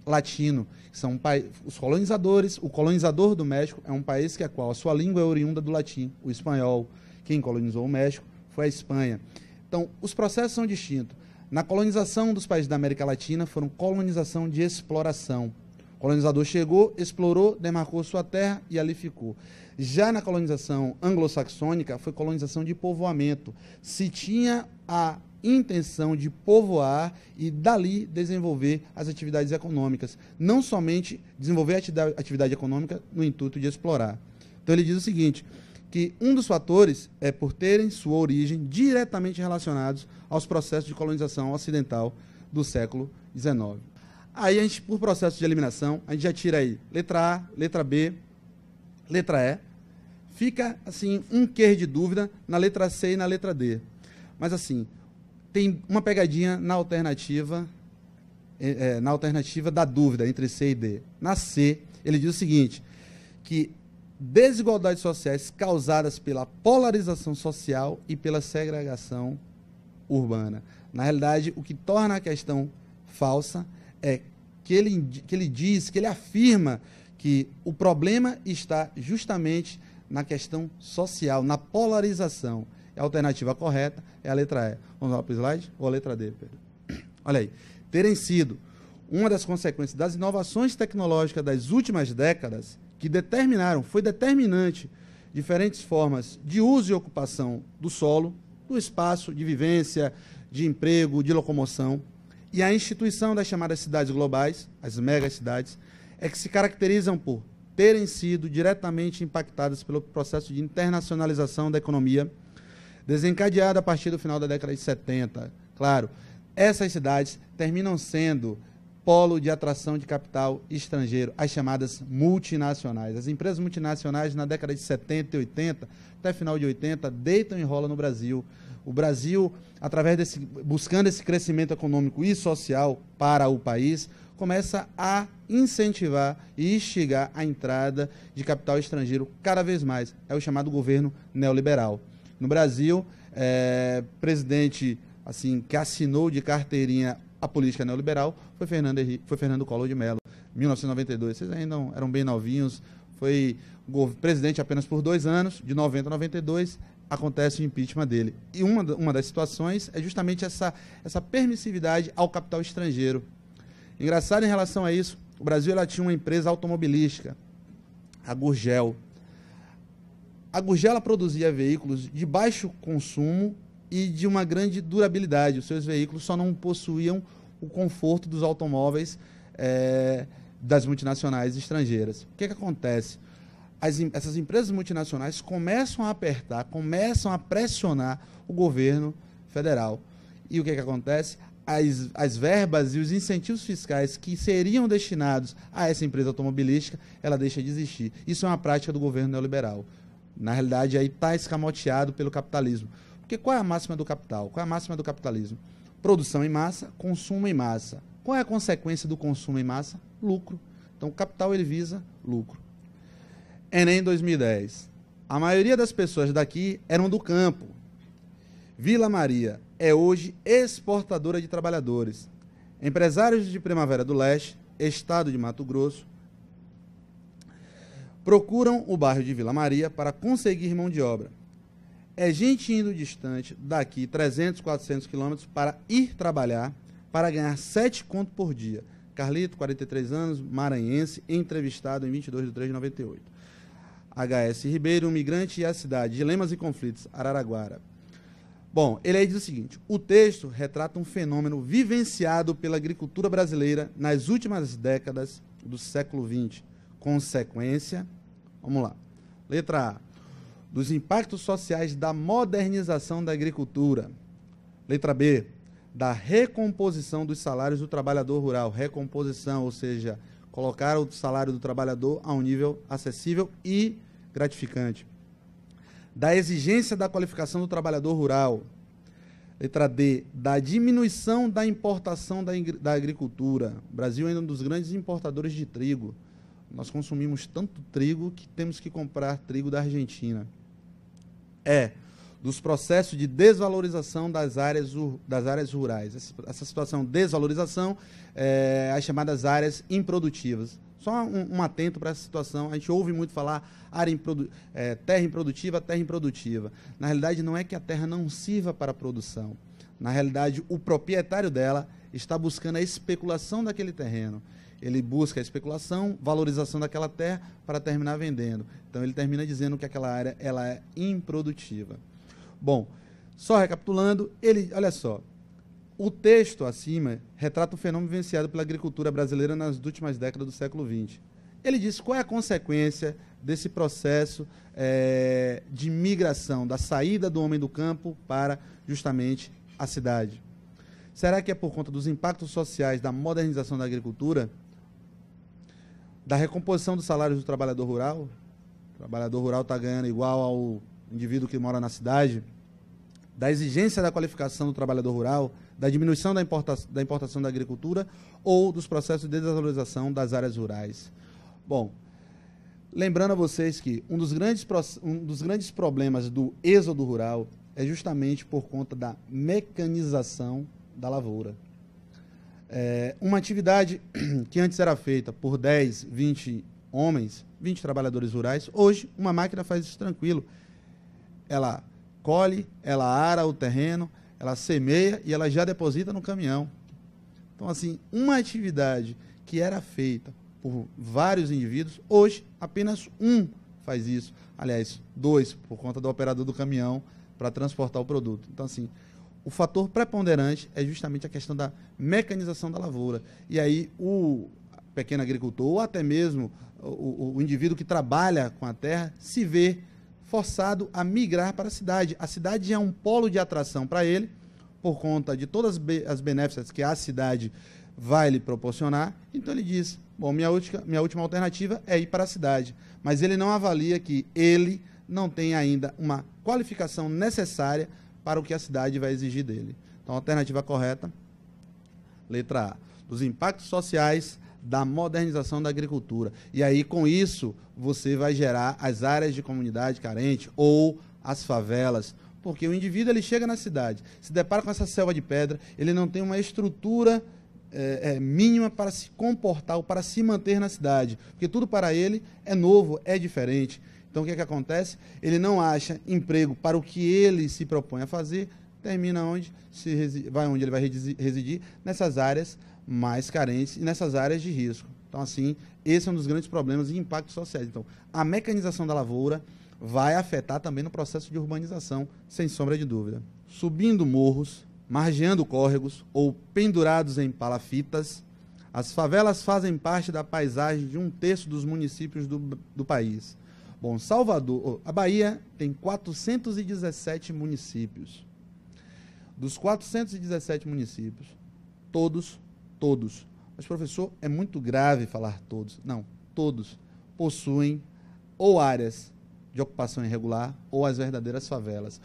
latino, que são os colonizadores. O colonizador do México é um país a qual a sua língua é oriunda do latim, o espanhol. Quem colonizou o México foi a Espanha. Então, os processos são distintos. Na colonização dos países da América Latina, foram colonização de exploração. O colonizador chegou, explorou, demarcou sua terra e ali ficou. Já na colonização anglo-saxônica, foi colonização de povoamento. Se tinha a intenção de povoar e, dali, desenvolver as atividades econômicas. Não somente desenvolver a atividade econômica no intuito de explorar. Então, ele diz o seguinte, que um dos fatores é por terem sua origem diretamente relacionados aos processos de colonização ocidental do século XIX. Aí, a gente, por processo de eliminação, a gente já tira aí letra A, letra B, letra E. Fica, assim, um quê de dúvida na letra C e na letra D. Mas, assim, tem uma pegadinha na alternativa da dúvida entre C e D. Na C, ele diz o seguinte, que desigualdades sociais causadas pela polarização social e pela segregação urbana. Na realidade, o que torna a questão falsa é que ele afirma que o problema está justamente na questão social, na polarização. A alternativa correta é a letra E. Vamos lá para o slide? Ou a letra D, Pedro? Olha aí. Terem sido uma das consequências das inovações tecnológicas das últimas décadas que foi determinante diferentes formas de uso e ocupação do solo, do espaço de vivência, de emprego, de locomoção, e a instituição das chamadas cidades globais, as megacidades, é que se caracterizam por terem sido diretamente impactadas pelo processo de internacionalização da economia, desencadeada a partir do final da década de 70. Claro, essas cidades terminam sendo polo de atração de capital estrangeiro, as chamadas multinacionais. As empresas multinacionais, na década de 70 e 80, até final de 80, deitam e rolam no Brasil. O Brasil, buscando esse crescimento econômico e social para o país, começa a incentivar e instigar a entrada de capital estrangeiro cada vez mais. É o chamado governo neoliberal. No Brasil, presidente assim, que assinou de carteirinha a política neoliberal foi Fernando Collor de Mello, 1992. Vocês ainda eram bem novinhos, foi presidente apenas por 2 anos, de 90 a 92, acontece o impeachment dele. E uma das situações é justamente essa permissividade ao capital estrangeiro. Engraçado em relação a isso, o Brasil tinha uma empresa automobilística, a Gurgel. A Gurgel ela produzia veículos de baixo consumo e de uma grande durabilidade. Os seus veículos só não possuíam o conforto dos automóveis das multinacionais estrangeiras. O que acontece? Essas empresas multinacionais começam a apertar, começam a pressionar o governo federal. E o que acontece? As verbas e os incentivos fiscais que seriam destinados a essa empresa automobilística, ela deixa de existir. Isso é uma prática do governo neoliberal. Na realidade, aí está escamoteado pelo capitalismo. Porque qual é a máxima do capital? Qual é a máxima do capitalismo? Produção em massa, consumo em massa. Qual é a consequência do consumo em massa? Lucro. Então, o capital ele visa lucro. Enem 2010. A maioria das pessoas daqui eram do campo. Vila Maria é hoje exportadora de trabalhadores. Empresários de Primavera do Leste, estado de Mato Grosso, procuram o bairro de Vila Maria para conseguir mão de obra. É gente indo distante, daqui 300, 400 quilômetros, para ir trabalhar, para ganhar 7 conto por dia. Carlito, 43 anos, maranhense, entrevistado em 22 de 3 de 98. HS Ribeiro, um migrante e a cidade, dilemas e conflitos, Araraquara. Bom, ele aí diz o seguinte: o texto retrata um fenômeno vivenciado pela agricultura brasileira nas últimas décadas do século XX. Consequência, vamos lá. Letra A, dos impactos sociais da modernização da agricultura. Letra B, da recomposição dos salários do trabalhador rural. Recomposição, ou seja, colocar o salário do trabalhador a um nível acessível e gratificante. Da exigência da qualificação do trabalhador rural. Letra D, da diminuição da importação da agricultura. O Brasil é um dos grandes importadores de trigo. Nós consumimos tanto trigo que temos que comprar trigo da Argentina. Dos processos de desvalorização das áreas rurais. Essa situação de desvalorização é as chamadas áreas improdutivas. Só um atento para essa situação. A gente ouve muito falar terra improdutiva. Na realidade, não é que a terra não sirva para a produção. Na realidade, o proprietário dela está buscando a especulação daquele terreno. Ele busca a especulação, valorização daquela terra para terminar vendendo. Então, ele termina dizendo que aquela área ela é improdutiva. Bom, só recapitulando, olha só, o texto acima retrata o fenômeno vivenciado pela agricultura brasileira nas últimas décadas do século XX. Ele diz qual é a consequência desse processo de migração, da saída do homem do campo para justamente a cidade. Será que é por conta dos impactos sociais da modernização da agricultura, da recomposição dos salários do trabalhador rural? O trabalhador rural está ganhando igual ao indivíduo que mora na cidade, da exigência da qualificação do trabalhador rural, da diminuição da importação da agricultura ou dos processos de desvalorização das áreas rurais. Bom, lembrando a vocês que um dos grandes problemas do êxodo rural é justamente por conta da mecanização da lavoura. Uma atividade que antes era feita por 10, 20 homens, 20 trabalhadores rurais, hoje uma máquina faz isso tranquilo. Ela colhe, ela ara o terreno, ela semeia e ela já deposita no caminhão. Então, assim, uma atividade que era feita por vários indivíduos, hoje apenas um faz isso. Aliás, 2, por conta do operador do caminhão para transportar o produto. Então, assim, o fator preponderante é justamente a questão da mecanização da lavoura. E aí o pequeno agricultor, ou até mesmo o indivíduo que trabalha com a terra, se vê forçado a migrar para a cidade. A cidade é um polo de atração para ele, por conta de todas as benéficas que a cidade vai lhe proporcionar. Então ele diz, bom, minha última alternativa é ir para a cidade. Mas ele não avalia que ele não tem ainda uma qualificação necessária para o que a cidade vai exigir dele. Então, a alternativa correta, letra A, dos impactos sociais da modernização da agricultura. E aí, com isso, você vai gerar as áreas de comunidade carente ou as favelas. Porque o indivíduo ele chega na cidade, se depara com essa selva de pedra, ele não tem uma estrutura mínima para se comportar ou para se manter na cidade. Porque tudo para ele é novo, é diferente. Então, o que é que acontece? Ele não acha emprego para o que ele se propõe a fazer, termina onde ele vai residir, nessas áreas mais carentes e nessas áreas de risco. Então, assim, esse é um dos grandes problemas e impactos sociais. Então, a mecanização da lavoura vai afetar também no processo de urbanização, sem sombra de dúvida. Subindo morros, margeando córregos ou pendurados em palafitas, as favelas fazem parte da paisagem de 1/3 dos municípios do país. Bom, a Bahia tem 417 municípios. Dos 417 municípios, todos, mas professor, é muito grave falar todos. Não, todos possuem ou áreas de ocupação irregular ou as verdadeiras favelas.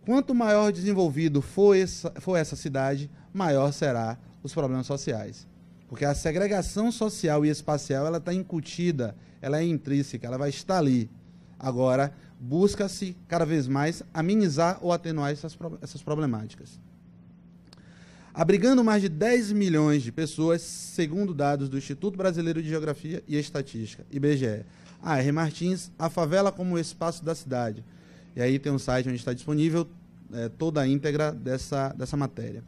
Quanto maior desenvolvido for essa cidade, maior será os problemas sociais. Porque a segregação social e espacial ela está incutida, ela é intrínseca, ela vai estar ali. Agora, busca-se cada vez mais amenizar ou atenuar essas problemáticas. Abrigando mais de 10 milhões de pessoas, segundo dados do Instituto Brasileiro de Geografia e Estatística, IBGE. A.R. Martins, a favela como espaço da cidade. E aí tem um site onde está disponível toda a íntegra dessa matéria.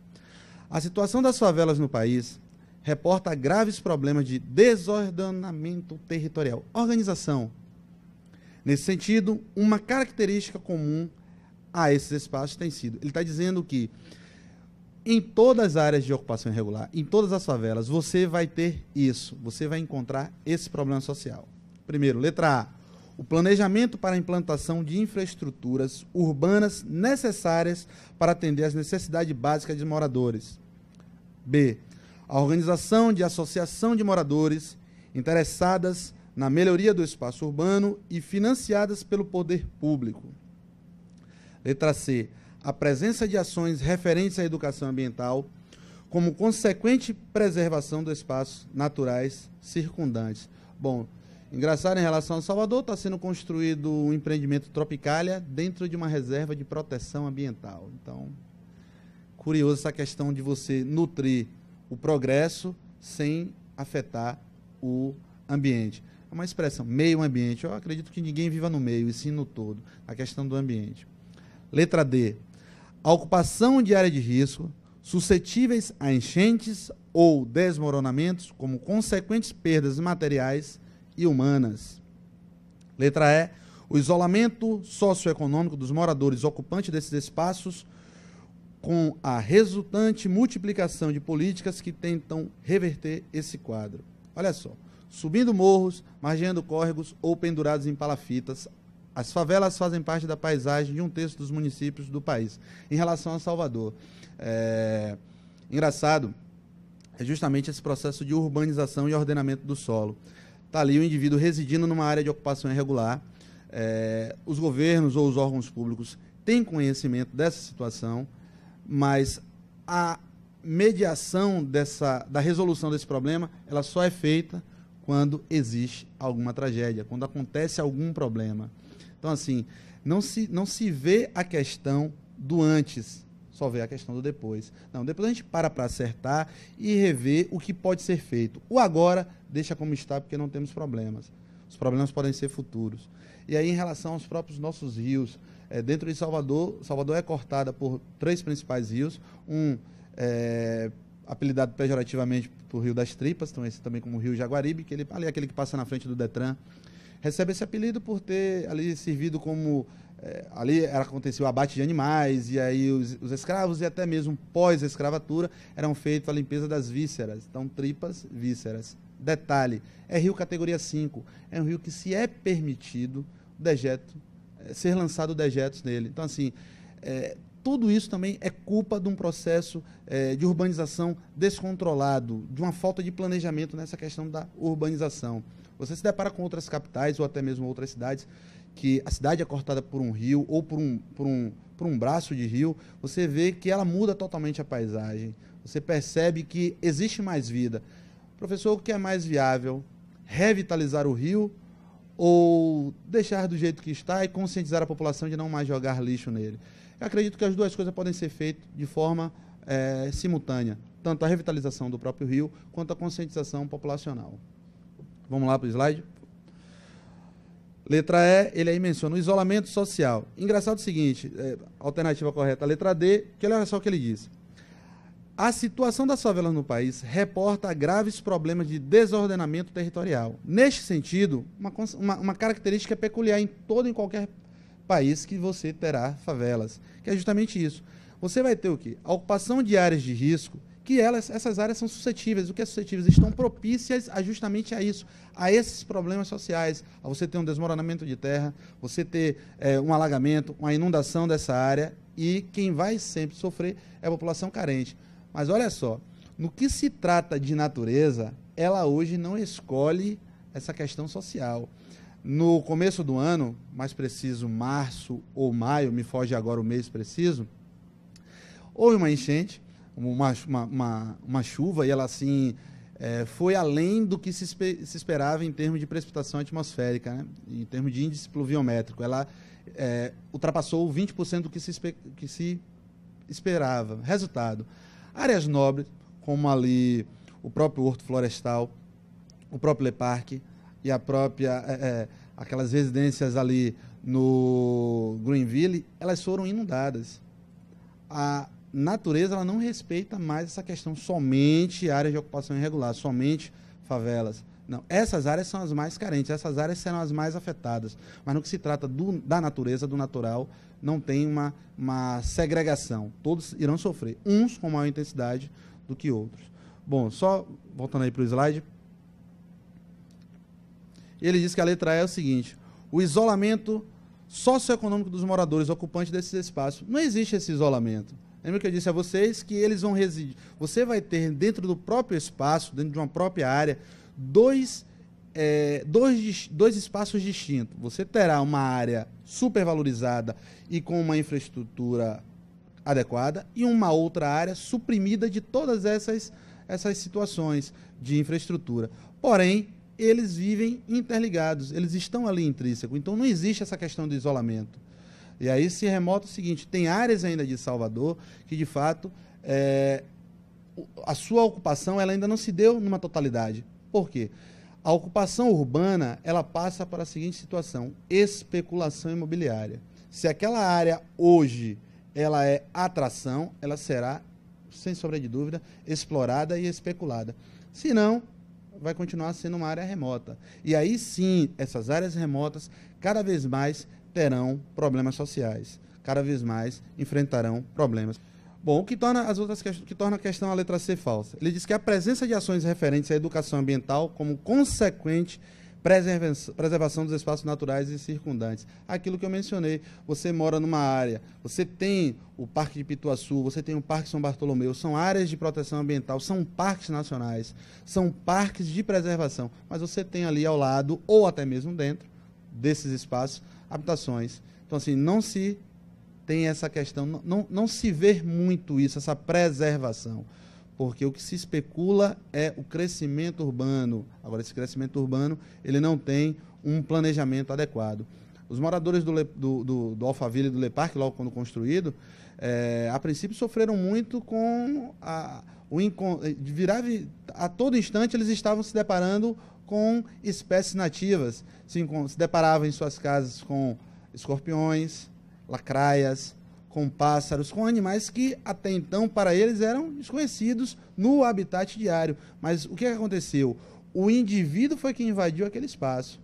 A situação das favelas no país reporta graves problemas de desordenamento territorial. Organização. Nesse sentido, uma característica comum a esses espaços tem sido, ele está dizendo que em todas as áreas de ocupação irregular, em todas as favelas, você vai ter isso, você vai encontrar esse problema social. Primeiro, letra A, o planejamento para a implantação de infraestruturas urbanas necessárias para atender às necessidades básicas de moradores. B, a organização de associação de moradores interessadas na melhoria do espaço urbano e financiadas pelo poder público. Letra C, a presença de ações referentes à educação ambiental, como consequente preservação dos espaços naturais circundantes. Bom, engraçado, em relação a Salvador, está sendo construído um empreendimento Tropicália dentro de uma reserva de proteção ambiental. Então, curioso essa questão de você nutrir o progresso sem afetar o ambiente. É uma expressão, meio ambiente. Eu acredito que ninguém viva no meio, e sim no todo, a questão do ambiente. Letra D, a ocupação de área de risco suscetíveis a enchentes ou desmoronamentos como consequentes perdas materiais e humanas. Letra E, o isolamento socioeconômico dos moradores ocupantes desses espaços com a resultante multiplicação de políticas que tentam reverter esse quadro. Olha só, subindo morros, margeando córregos ou pendurados em palafitas, as favelas fazem parte da paisagem de um terço dos municípios do país. Em relação a Salvador, engraçado é justamente esse processo de urbanização e ordenamento do solo. Está ali o indivíduo residindo numa área de ocupação irregular, os governos ou os órgãos públicos têm conhecimento dessa situação, mas a mediação da resolução desse problema, ela só é feita quando existe alguma tragédia, quando acontece algum problema. Então, assim, não se vê a questão do antes, só vê a questão do depois. Não, depois a gente para acertar e rever o que pode ser feito. O agora deixa como está, porque não temos problemas. Os problemas podem ser futuros. E aí, em relação aos próprios nossos rios, dentro de Salvador, Salvador é cortada por 3 principais rios, apelidado pejorativamente por Rio das Tripas, então esse também como Rio Jaguaribe, que ali é aquele que passa na frente do Detran, recebe esse apelido por ter ali servido como... ali acontecia o abate de animais, e aí os escravos, e até mesmo pós-escravatura, eram feitos a limpeza das vísceras. Então, tripas, vísceras. Detalhe, é rio categoria 5, é um rio que se é permitido dejeto, ser lançado dejetos nele. Então, assim, tudo isso também é culpa de um processo de urbanização descontrolado, de uma falta de planejamento nessa questão da urbanização. Você se depara com outras capitais ou até mesmo outras cidades que a cidade é cortada por um rio ou por um braço de rio, você vê que ela muda totalmente a paisagem. Você percebe que existe mais vida. Professor, o que é mais viável? Revitalizar o rio ou deixar do jeito que está e conscientizar a população de não mais jogar lixo nele? Eu acredito que as duas coisas podem ser feitas de forma simultânea, tanto a revitalização do próprio rio quanto a conscientização populacional. Vamos lá para o slide. Letra E, ele aí menciona o isolamento social. Engraçado o seguinte, alternativa correta, a letra D, que olha só o que ele diz. A situação das favelas no país reporta graves problemas de desordenamento territorial. Neste sentido, uma característica peculiar em todo e qualquer país que você terá favelas, que é justamente isso. Você vai ter o quê? A ocupação de áreas de risco, que essas áreas são suscetíveis. O que é suscetíveis? Estão propícias justamente a isso, a esses problemas sociais, a você ter um desmoronamento de terra, você ter um alagamento, uma inundação dessa área, e quem vai sempre sofrer é a população carente. Mas olha só, no que se trata de natureza, ela hoje não escolhe essa questão social. No começo do ano, mais preciso, março ou maio, me foge agora o mês preciso, houve uma enchente, uma chuva, e ela assim foi além do que se esperava em termos de precipitação atmosférica, né? Em termos de índice pluviométrico. Ela ultrapassou 20% do que se esperava. Resultado, áreas nobres, como ali o próprio Horto Florestal, o próprio Le Parque e a própria aquelas residências ali no Greenville, elas foram inundadas. A natureza ela não respeita mais essa questão somente áreas de ocupação irregular, somente favelas. Não, essas áreas são as mais carentes, essas áreas serão as mais afetadas. Mas no que se trata da natureza, do natural, não tem uma segregação. Todos irão sofrer, uns com maior intensidade do que outros. Bom, só voltando aí para o slide. Ele diz que a letra E é o seguinte: o isolamento socioeconômico dos moradores ocupantes desses espaços. Não existe esse isolamento. Lembra que eu disse a vocês que eles vão residir. Você vai ter dentro do próprio espaço, dentro de uma própria área, dois espaços distintos. Você terá uma área supervalorizada e com uma infraestrutura adequada e uma outra área suprimida de todas essas situações de infraestrutura. Porém, eles vivem interligados, eles estão ali intrínsecos. Então, não existe essa questão do isolamento. E aí se remota o seguinte: tem áreas ainda de Salvador que, de fato, a sua ocupação ela ainda não se deu numa totalidade. Por quê? A ocupação urbana ela passa para a seguinte situação: especulação imobiliária. Se aquela área hoje ela é atração, ela será, sem sombra de dúvida, explorada e especulada. Se não, vai continuar sendo uma área remota. E aí sim, essas áreas remotas cada vez mais terão problemas sociais, cada vez mais enfrentarão problemas. Bom, o que torna a questão a letra C falsa? Ele diz que a presença de ações referentes à educação ambiental como consequente preservação dos espaços naturais e circundantes. Aquilo que eu mencionei, você mora numa área, você tem o Parque de Pituaçu, você tem o Parque São Bartolomeu, são áreas de proteção ambiental, são parques nacionais, são parques de preservação, mas você tem ali ao lado, ou até mesmo dentro desses espaços, habitações. Então, assim, não se tem essa questão, não se vê muito isso, essa preservação, porque o que se especula é o crescimento urbano. Agora, esse crescimento urbano, ele não tem um planejamento adequado. Os moradores do Alphaville e do Le Parc, logo quando construído, a princípio sofreram muito com a todo instante eles estavam se deparando com espécies nativas, se deparavam em suas casas com escorpiões, lacraias, com pássaros, com animais que até então para eles eram desconhecidos no habitat diário. Mas o que aconteceu? O indivíduo foi quem invadiu aquele espaço.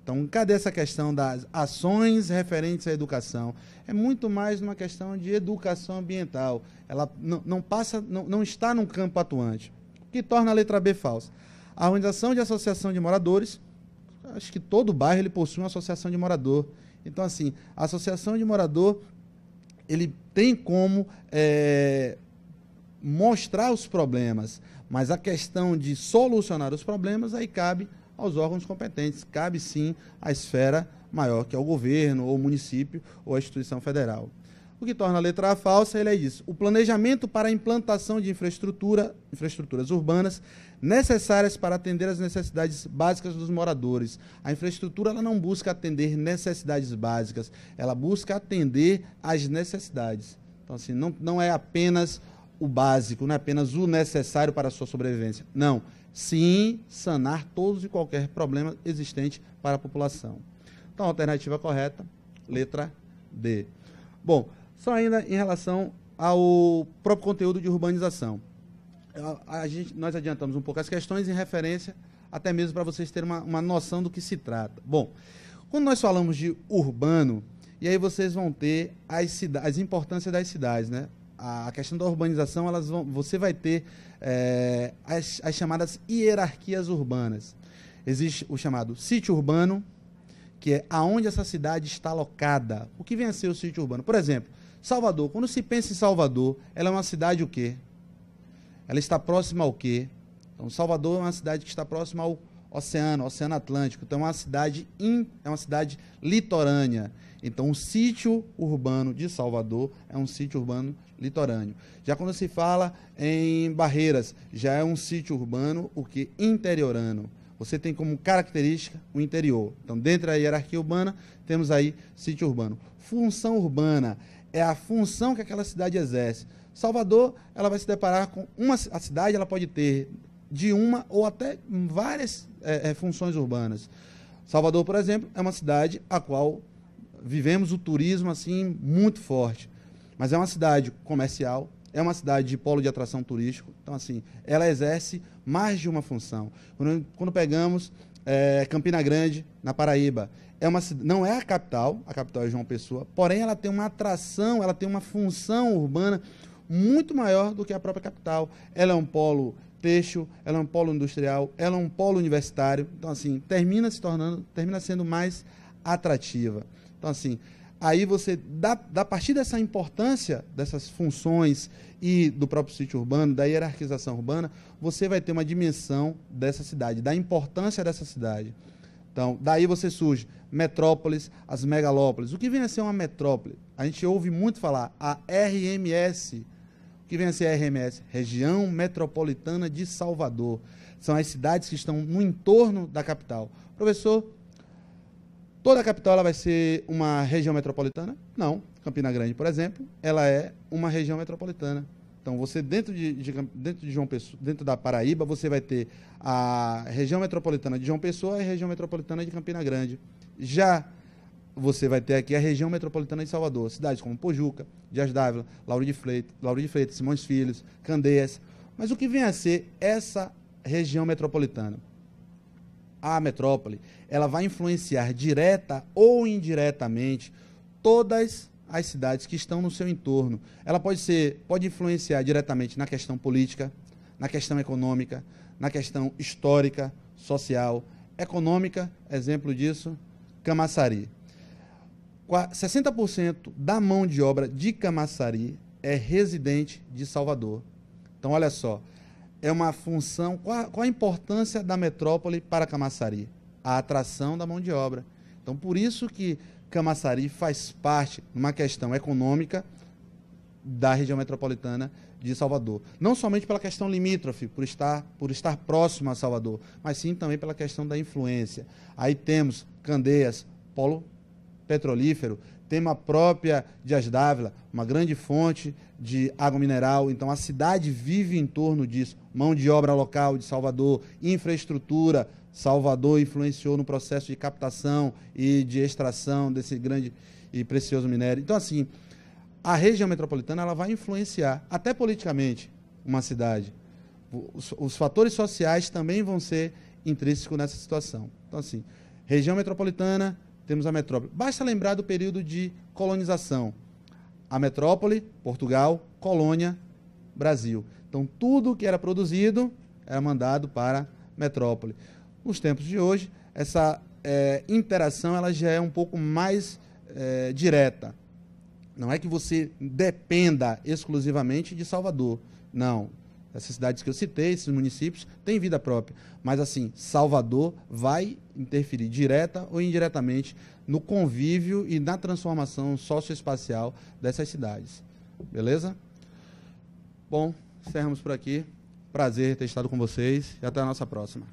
Então, cadê essa questão das ações referentes à educação? É muito mais uma questão de educação ambiental. Ela não está num campo atuante, o que torna a letra B falsa. A organização de associação de moradores, acho que todo bairro ele possui uma associação de morador. Então, assim, a associação de morador, ele tem como mostrar os problemas, mas a questão de solucionar os problemas, aí cabe aos órgãos competentes, cabe sim à esfera maior, que é o governo, ou o município, ou a instituição federal. O que torna a letra A falsa, ele é isso: o planejamento para a implantação de infraestruturas urbanas necessárias para atender às necessidades básicas dos moradores. A infraestrutura ela não busca atender necessidades básicas, ela busca atender às necessidades. Então, assim, não é apenas o básico, não é apenas o necessário para a sua sobrevivência. Não, sim sanar todos e qualquer problema existente para a população. Então, a alternativa correta, letra D. Bom, só ainda em relação ao próprio conteúdo de urbanização. Nós adiantamos um pouco as questões em referência, até mesmo para vocês terem uma noção do que se trata. Bom, quando nós falamos de urbano, e aí vocês vão ter as importâncias das cidades, né? A questão da urbanização, você vai ter as chamadas hierarquias urbanas. Existe o chamado sítio urbano, que é aonde essa cidade está alocada. O que vem a ser o sítio urbano? Por exemplo, Salvador. Quando se pensa em Salvador, ela é uma cidade o quê? Ela está próxima ao quê? Então, Salvador é uma cidade que está próxima ao Oceano Atlântico. Então, é uma cidade litorânea. Então, o sítio urbano de Salvador é um sítio urbano litorâneo. Já quando se fala em Barreiras, já é um sítio urbano, o que? Interiorano. Você tem como característica o interior. Então, dentro da hierarquia urbana, temos aí sítio urbano. Função urbana é a função que aquela cidade exerce. Salvador, ela vai se deparar com a cidade, ela pode ter de uma ou até várias funções urbanas. Salvador, por exemplo, é uma cidade a qual vivemos o turismo assim muito forte, mas é uma cidade comercial, é uma cidade de polo de atração turístico, então assim, ela exerce mais de uma função. Quando pegamos Campina Grande, na Paraíba, não é a capital é João Pessoa, porém ela tem uma atração, ela tem uma função urbana muito maior do que a própria capital. Ela é um polo têxtil, ela é um polo industrial, ela é um polo universitário, então assim, termina sendo mais atrativa. Então assim, aí você, a partir dessa importância dessas funções e do próprio sítio urbano, da hierarquização urbana, você vai ter uma dimensão dessa cidade, da importância dessa cidade. Então, daí você surge metrópoles, as megalópolis. O que vem a ser uma metrópole? A gente ouve muito falar, a RMS. O que vem a ser a RMS? Região Metropolitana de Salvador. São as cidades que estão no entorno da capital. Professor, toda a capital ela vai ser uma região metropolitana? Não. Campina Grande, por exemplo, ela é uma região metropolitana. Então, você dentro de João Pessoa, dentro da Paraíba, você vai ter a região metropolitana de João Pessoa e a região metropolitana de Campina Grande. Já você vai ter aqui a região metropolitana de Salvador, cidades como Pojuca, Dias d'Ávila, Lauro de Freitas, Simões Filhos, Candeias. Mas o que vem a ser essa região metropolitana? A metrópole, ela vai influenciar direta ou indiretamente todas as cidades que estão no seu entorno. Ela pode influenciar diretamente na questão política, na questão econômica, na questão histórica, social, econômica, exemplo disso, Camaçari. 60% da mão de obra de Camaçari é residente de Salvador. Então, olha só, é uma função, qual a importância da metrópole para Camaçari? A atração da mão de obra. Então, por isso que Camaçari faz parte, numa questão econômica, da região metropolitana de Salvador. Não somente pela questão limítrofe, por estar próximo a Salvador, mas sim também pela questão da influência. Aí temos Candeias, polo petrolífero, tem a própria Dias d'Ávila, uma grande fonte de água mineral, então a cidade vive em torno disso. Mão de obra local de Salvador, infraestrutura, Salvador influenciou no processo de captação e de extração desse grande e precioso minério. Então, assim, a região metropolitana ela vai influenciar, até politicamente, uma cidade. Os fatores sociais também vão ser intrínsecos nessa situação. Então, assim, região metropolitana, temos a metrópole. Basta lembrar do período de colonização. A metrópole, Portugal, colônia, Brasil. Então, tudo que era produzido era mandado para a metrópole. Nos tempos de hoje, essa interação ela já é um pouco mais direta. Não é que você dependa exclusivamente de Salvador. Não. Essas cidades que eu citei, esses municípios, têm vida própria. Mas, assim, Salvador vai interferir direta ou indiretamente no convívio e na transformação socioespacial dessas cidades. Beleza? Bom, encerramos por aqui. Prazer ter estado com vocês e até a nossa próxima.